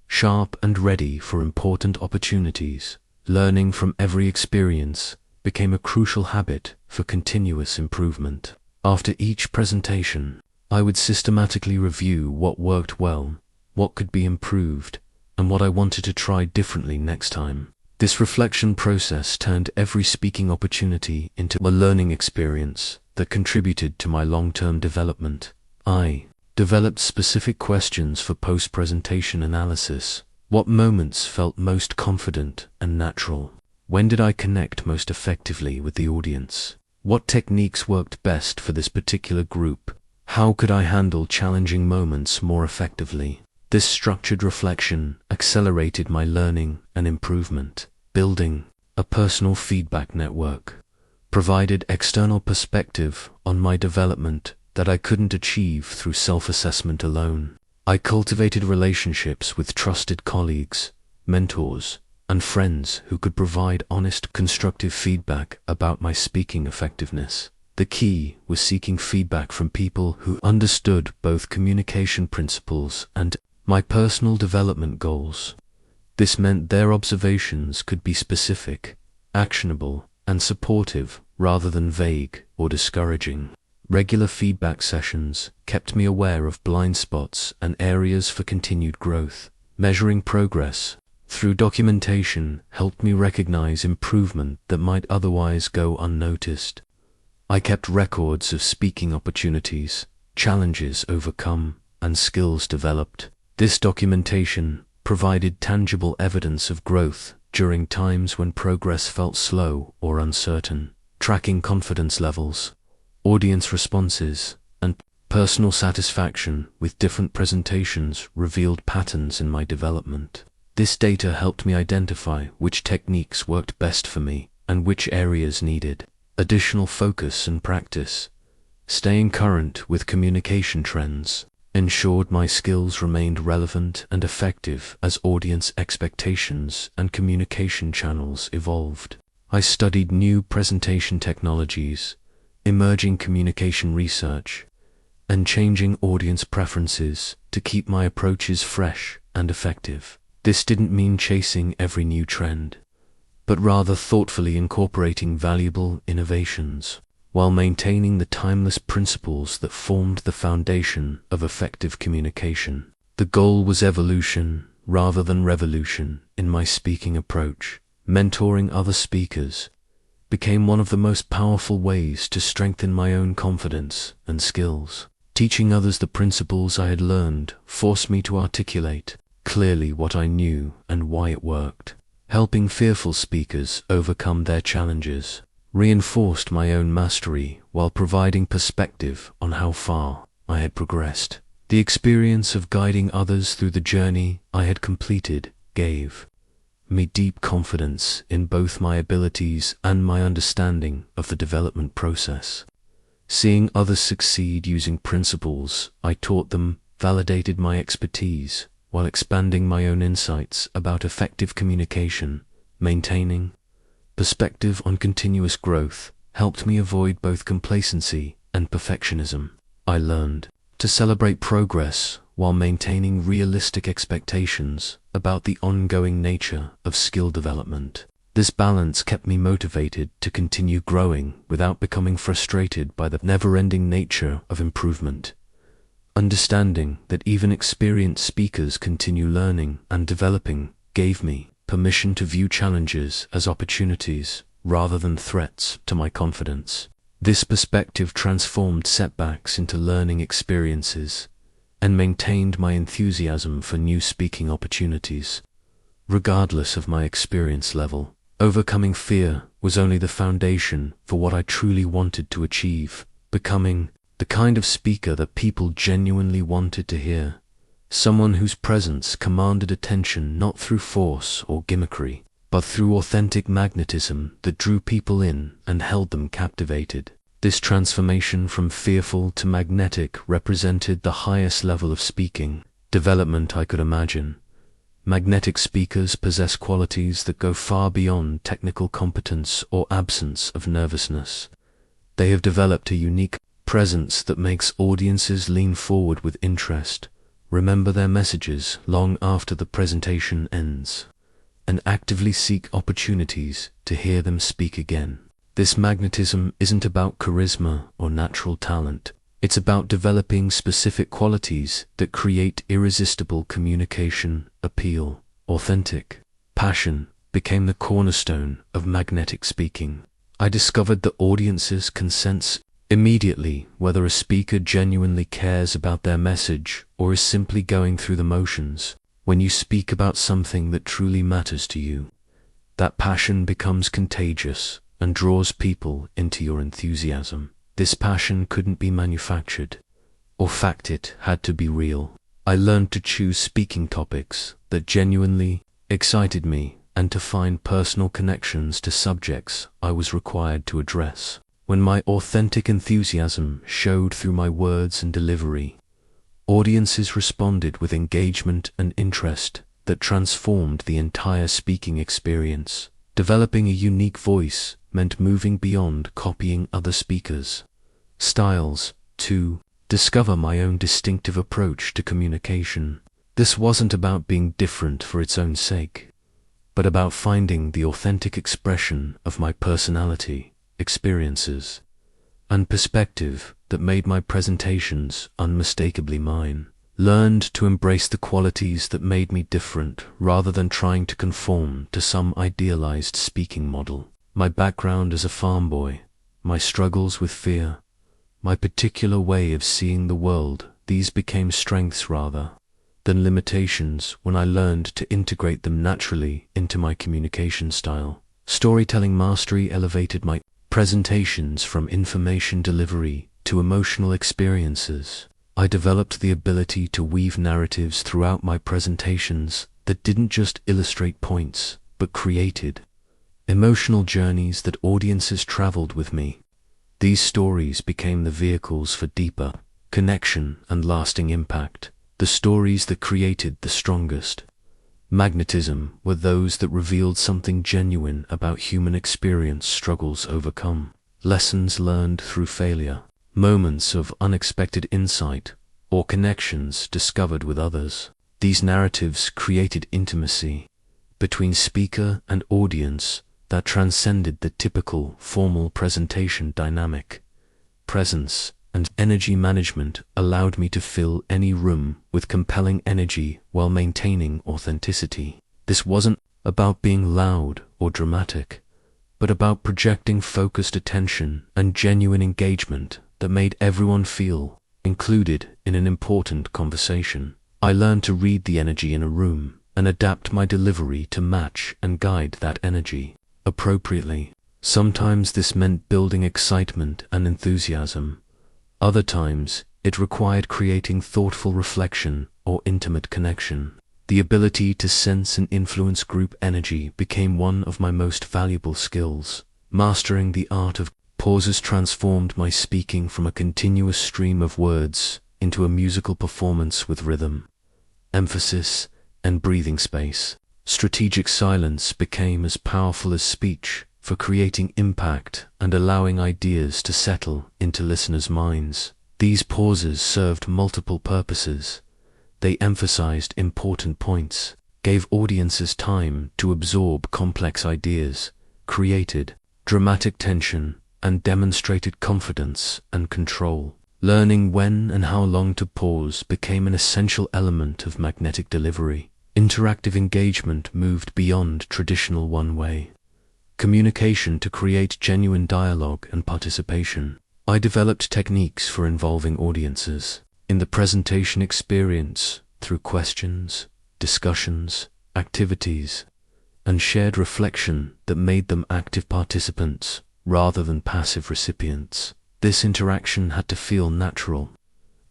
sharp and ready for important opportunities. Learning from every experience became a crucial habit for continuous improvement. After each presentation, I would systematically review what worked well, what could be improved, and what I wanted to try differently next time. This reflection process turned every speaking opportunity into a learning experience that contributed to my long-term development. I developed specific questions for post-presentation analysis. What moments felt most confident and natural? When did I connect most effectively with the audience? What techniques worked best for this particular group? How could I handle challenging moments more effectively? This structured reflection accelerated my learning and improvement. Building a personal feedback network provided external perspective on my development that I couldn't achieve through self-assessment alone. I cultivated relationships with trusted colleagues, mentors, and friends who could provide honest, constructive feedback about my speaking effectiveness. The key was seeking feedback from people who understood both communication principles and my personal development goals. This meant their observations could be specific, actionable, and supportive rather than vague or discouraging. Regular feedback sessions kept me aware of blind spots and areas for continued growth. Measuring progress through documentation helped me recognize improvement that might otherwise go unnoticed. I kept records of speaking opportunities, challenges overcome, and skills developed. This documentation provided tangible evidence of growth during times when progress felt slow or uncertain. Tracking confidence levels, audience responses, and personal satisfaction with different presentations revealed patterns in my development. This data helped me identify which techniques worked best for me and which areas needed additional focus and practice. Staying current with communication trends ensured my skills remained relevant and effective as audience expectations and communication channels evolved. I studied new presentation technologies, emerging communication research, and changing audience preferences to keep my approaches fresh and effective. This didn't mean chasing every new trend, but rather thoughtfully incorporating valuable innovations while maintaining the timeless principles that formed the foundation of effective communication. The goal was evolution rather than revolution in my speaking approach. Mentoring other speakers became one of the most powerful ways to strengthen my own confidence and skills. Teaching others the principles I had learned forced me to articulate clearly what I knew and why it worked. Helping fearful speakers overcome their challenges reinforced my own mastery while providing perspective on how far I had progressed. The experience of guiding others through the journey I had completed gave me deep confidence in both my abilities and my understanding of the development process. Seeing others succeed using principles I taught them validated my expertise while expanding my own insights about effective communication. Maintaining perspective on continuous growth helped me avoid both complacency and perfectionism. I learned to celebrate progress while maintaining realistic expectations about the ongoing nature of skill development. This balance kept me motivated to continue growing without becoming frustrated by the never-ending nature of improvement. Understanding that even experienced speakers continue learning and developing gave me permission to view challenges as opportunities rather than threats to my confidence. This perspective transformed setbacks into learning experiences and maintained my enthusiasm for new speaking opportunities. Regardless of my experience level, overcoming fear was only the foundation for what I truly wanted to achieve, becoming the kind of speaker that people genuinely wanted to hear. Someone whose presence commanded attention not through force or gimmickry, but through authentic magnetism that drew people in and held them captivated. This transformation from fearful to magnetic represented the highest level of speaking development I could imagine. Magnetic speakers possess qualities that go far beyond technical competence or absence of nervousness. They have developed a unique presence that makes audiences lean forward with interest, remember their messages long after the presentation ends, and actively seek opportunities to hear them speak again. This magnetism isn't about charisma or natural talent. It's about developing specific qualities that create irresistible communication appeal. Authentic passion became the cornerstone of magnetic speaking. I discovered that audiences can sense immediately whether a speaker genuinely cares about their message or is simply going through the motions. When you speak about something that truly matters to you, that passion becomes contagious and draws people into your enthusiasm. This passion couldn't be manufactured or faked, it had to be real. I learned to choose speaking topics that genuinely excited me and to find personal connections to subjects I was required to address. When my authentic enthusiasm showed through my words and delivery, audiences responded with engagement and interest that transformed the entire speaking experience. Developing a unique voice meant moving beyond copying other speakers' styles to discover my own distinctive approach to communication. This wasn't about being different for its own sake, but about finding the authentic expression of my personality, experiences, and perspective that made my presentations unmistakably mine. Learned to embrace the qualities that made me different rather than trying to conform to some idealized speaking model. My background as a farm boy, my struggles with fear, my particular way of seeing the world, these became strengths rather than limitations when I learned to integrate them naturally into my communication style. Storytelling mastery elevated my presentations from information delivery to emotional experiences. I developed the ability to weave narratives throughout my presentations that didn't just illustrate points, but created emotional journeys that audiences traveled with me. These stories became the vehicles for deeper connection and lasting impact. The stories that created the strongest magnetism were those that revealed something genuine about human experience, struggles overcome, lessons learned through failure, moments of unexpected insight, or connections discovered with others. These narratives created intimacy between speaker and audience that transcended the typical formal presentation dynamic. Presence and energy management allowed me to fill any room with compelling energy while maintaining authenticity. This wasn't about being loud or dramatic, but about projecting focused attention and genuine engagement that made everyone feel included in an important conversation. I learned to read the energy in a room and adapt my delivery to match and guide that energy appropriately. Sometimes this meant building excitement and enthusiasm. Other times, it required creating thoughtful reflection or intimate connection. The ability to sense and influence group energy became one of my most valuable skills. Mastering the art of pauses transformed my speaking from a continuous stream of words into a musical performance with rhythm, emphasis, and breathing space. Strategic silence became as powerful as speech for creating impact and allowing ideas to settle into listeners' minds. These pauses served multiple purposes. They emphasized important points, gave audiences time to absorb complex ideas, created dramatic tension, and demonstrated confidence and control. Learning when and how long to pause became an essential element of magnetic delivery. Interactive engagement moved beyond traditional one-way communication to create genuine dialogue and participation. I developed techniques for involving audiences in the presentation experience through questions, discussions, activities, and shared reflection that made them active participants rather than passive recipients. This interaction had to feel natural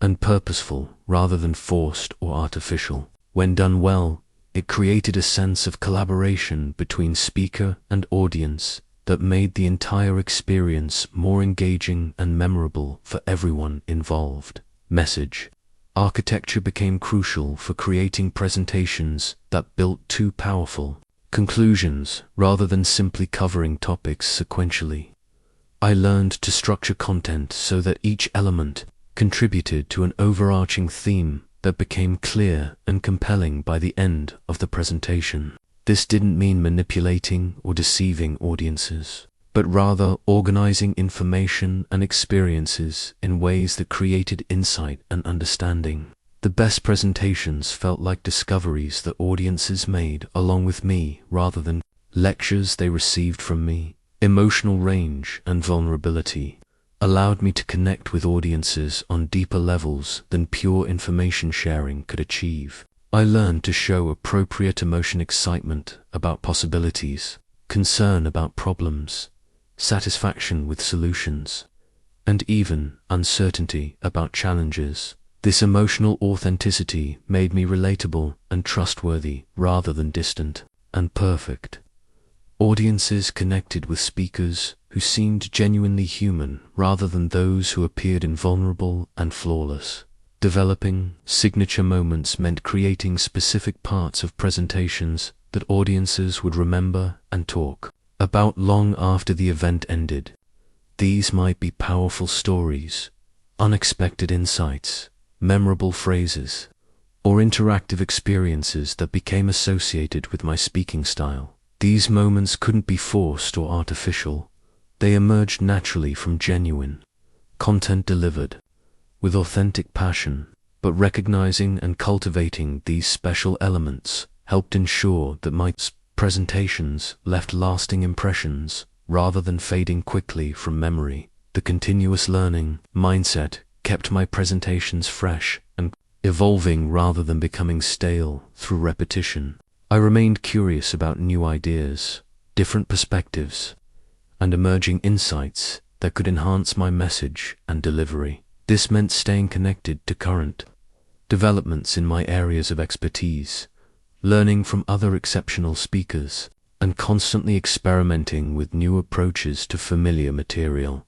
and purposeful rather than forced or artificial. When done well, it created a sense of collaboration between speaker and audience that made the entire experience more engaging and memorable for everyone involved. Message architecture became crucial for creating presentations that built two powerful conclusions rather than simply covering topics sequentially. I learned to structure content so that each element contributed to an overarching theme that became clear and compelling by the end of the presentation. This didn't mean manipulating or deceiving audiences, but rather organizing information and experiences in ways that created insight and understanding. The best presentations felt like discoveries that audiences made along with me rather than lectures they received from me. Emotional range and vulnerability allowed me to connect with audiences on deeper levels than pure information sharing could achieve. I learned to show appropriate emotion, excitement about possibilities, concern about problems, satisfaction with solutions, and even uncertainty about challenges. This emotional authenticity made me relatable and trustworthy rather than distant and perfect. Audiences connected with speakers who seemed genuinely human rather than those who appeared invulnerable and flawless. Developing signature moments meant creating specific parts of presentations that audiences would remember and talk about long after the event ended. These might be powerful stories, unexpected insights, memorable phrases, or interactive experiences that became associated with my speaking style. These moments couldn't be forced or artificial. They emerged naturally from genuine content delivered with authentic passion. But recognizing and cultivating these special elements helped ensure that my presentations left lasting impressions rather than fading quickly from memory. The continuous learning mindset kept my presentations fresh and evolving rather than becoming stale through repetition. I remained curious about new ideas, different perspectives, and emerging insights, that could enhance my message and delivery. This meant staying connected to current developments in my areas of expertise, learning from other exceptional speakers, and constantly experimenting with new approaches to familiar material.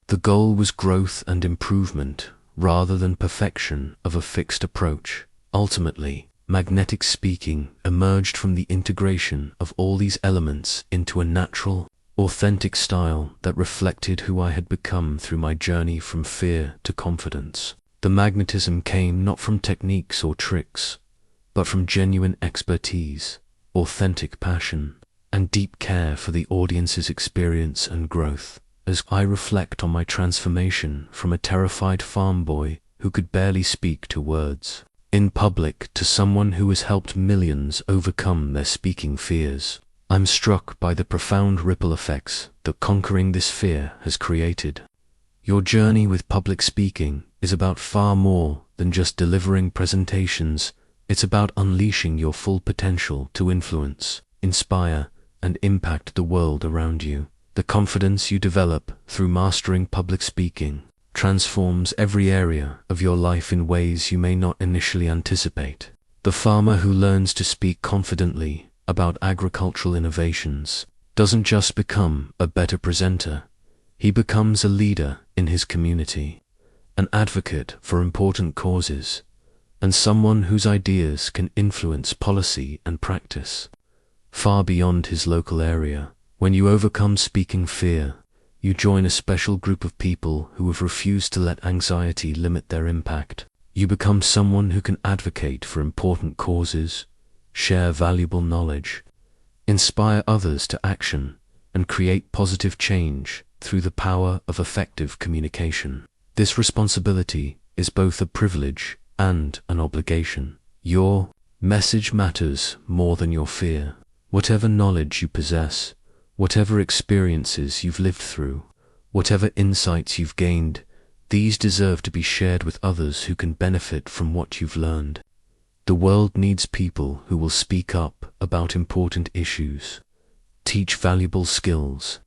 The goal was growth and improvement rather than perfection of a fixed approach. Ultimately, magnetic speaking emerged from the integration of all these elements into a natural, authentic style that reflected who I had become through my journey from fear to confidence. The magnetism came not from techniques or tricks, but from genuine expertise, authentic passion, and deep care for the audience's experience and growth. As I reflect on my transformation from a terrified farm boy who could barely speak 2 words in public to someone who has helped millions overcome their speaking fears, I'm struck by the profound ripple effects that conquering this fear has created. Your journey with public speaking is about far more than just delivering presentations. It's about unleashing your full potential to influence, inspire, and impact the world around you. The confidence you develop through mastering public speaking transforms every area of your life in ways you may not initially anticipate. The farmer who learns to speak confidently about agricultural innovations doesn't just become a better presenter, he becomes a leader in his community, an advocate for important causes, and someone whose ideas can influence policy and practice far beyond his local area. When you overcome speaking fear, you join a special group of people who have refused to let anxiety limit their impact. You become someone who can advocate for important causes, share valuable knowledge, inspire others to action, and create positive change through the power of effective communication. This responsibility is both a privilege and an obligation. Your message matters more than your fear. Whatever knowledge you possess, whatever experiences you've lived through, whatever insights you've gained, these deserve to be shared with others who can benefit from what you've learned. The world needs people who will speak up about important issues, teach valuable skills,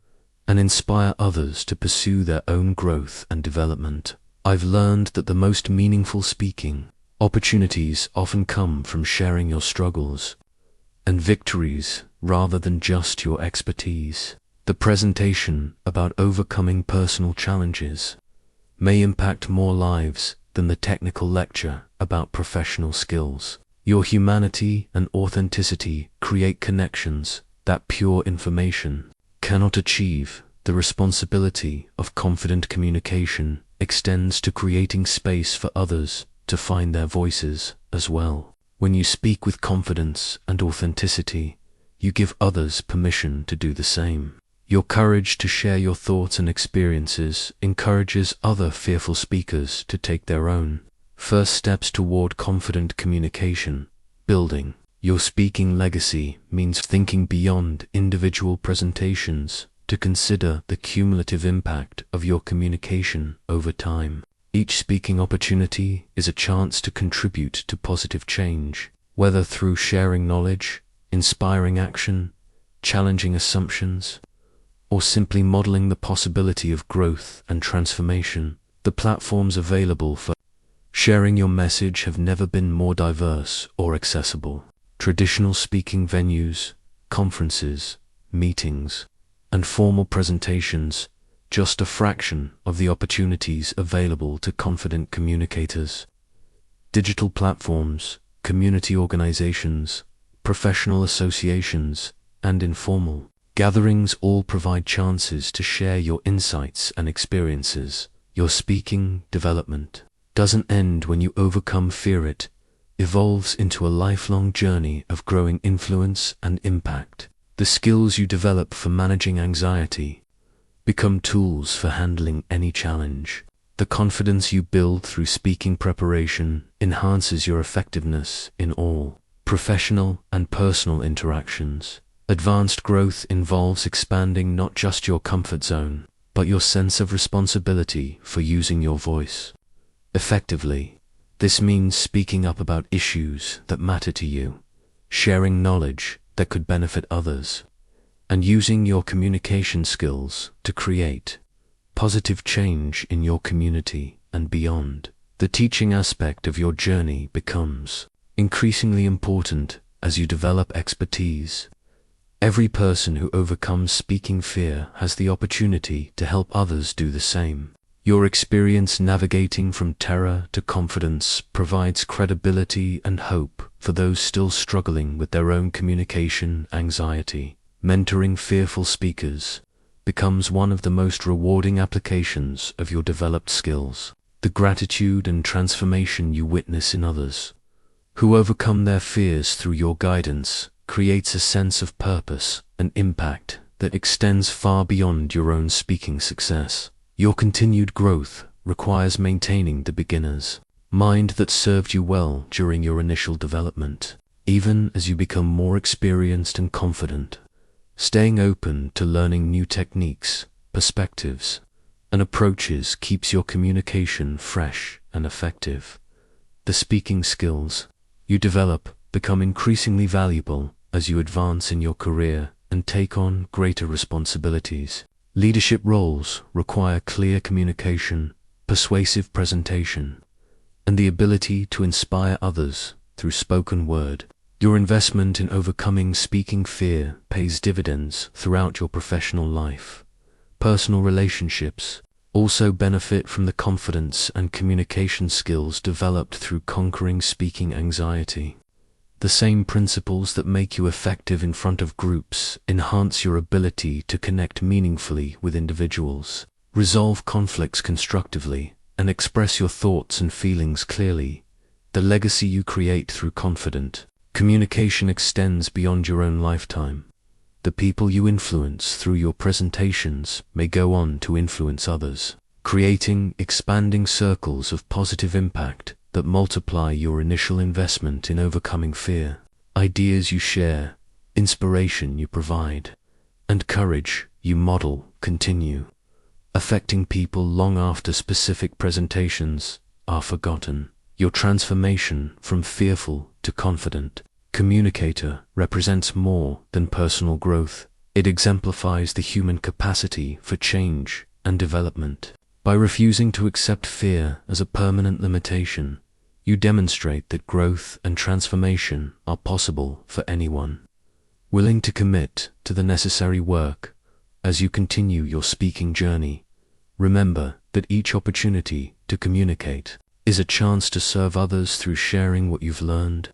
and inspire others to pursue their own growth and development. I've learned that the most meaningful speaking opportunities often come from sharing your struggles and victories rather than just your expertise. The presentation about overcoming personal challenges may impact more lives than the technical lecture about professional skills. Your humanity and authenticity create connections that pure information cannot achieve. The responsibility of confident communication extends to creating space for others to find their voices as well. When you speak with confidence and authenticity, you give others permission to do the same. Your courage to share your thoughts and experiences encourages other fearful speakers to take their own first steps toward confident communication. Building your speaking legacy means thinking beyond individual presentations to consider the cumulative impact of your communication over time. Each speaking opportunity is a chance to contribute to positive change, whether through sharing knowledge, inspiring action, challenging assumptions, or simply modeling the possibility of growth and transformation. The platforms available for sharing your message have never been more diverse or accessible. Traditional speaking venues, conferences, meetings, and formal presentations, just a fraction of the opportunities available to confident communicators. Digital platforms, community organizations, professional associations, and informal gatherings all provide chances to share your insights and experiences. Your speaking development doesn't end when you overcome fear. It evolves into a lifelong journey of growing influence and impact. The skills you develop for managing anxiety become tools for handling any challenge. The confidence you build through speaking preparation enhances your effectiveness in all professional and personal interactions. Advanced growth involves expanding not just your comfort zone, but your sense of responsibility for using your voice effectively. This means speaking up about issues that matter to you, sharing knowledge that could benefit others, and using your communication skills to create positive change in your community and beyond. The teaching aspect of your journey becomes increasingly important as you develop expertise. Every person who overcomes speaking fear has the opportunity to help others do the same. Your experience navigating from terror to confidence provides credibility and hope for those still struggling with their own communication anxiety. Mentoring fearful speakers becomes one of the most rewarding applications of your developed skills. The gratitude and transformation you witness in others who overcome their fears through your guidance creates a sense of purpose and impact that extends far beyond your own speaking success. Your continued growth requires maintaining the beginner's mind that served you well during your initial development. Even as you become more experienced and confident, staying open to learning new techniques, perspectives, and approaches keeps your communication fresh and effective. The speaking skills you develop become increasingly valuable as you advance in your career and take on greater responsibilities. Leadership roles require clear communication, persuasive presentation, and the ability to inspire others through spoken word. Your investment in overcoming speaking fear pays dividends throughout your professional life. Personal relationships also benefit from the confidence and communication skills developed through conquering speaking anxiety. The same principles that make you effective in front of groups enhance your ability to connect meaningfully with individuals, resolve conflicts constructively, and express your thoughts and feelings clearly. The legacy you create through confident communication extends beyond your own lifetime. The people you influence through your presentations may go on to influence others, creating expanding circles of positive impact that multiply your initial investment in overcoming fear. Ideas you share, inspiration you provide, and courage you model continue, affecting people long after specific presentations are forgotten. Your transformation from fearful to confident communicator represents more than personal growth. It exemplifies the human capacity for change and development. By refusing to accept fear as a permanent limitation, you demonstrate that growth and transformation are possible for anyone willing to commit to the necessary work. As you continue your speaking journey, remember that each opportunity to communicate is a chance to serve others through sharing what you've learned.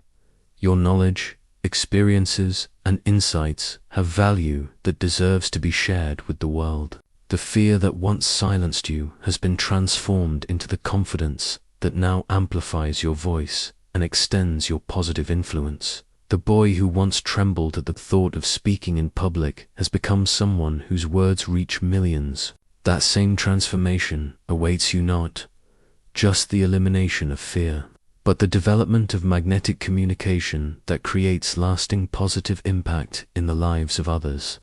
Your knowledge, experiences, and insights have value that deserves to be shared with the world. The fear that once silenced you has been transformed into the confidence that now amplifies your voice and extends your positive influence. The boy who once trembled at the thought of speaking in public has become someone whose words reach millions. That same transformation awaits you, not just the elimination of fear, but the development of magnetic communication that creates lasting positive impact in the lives of others.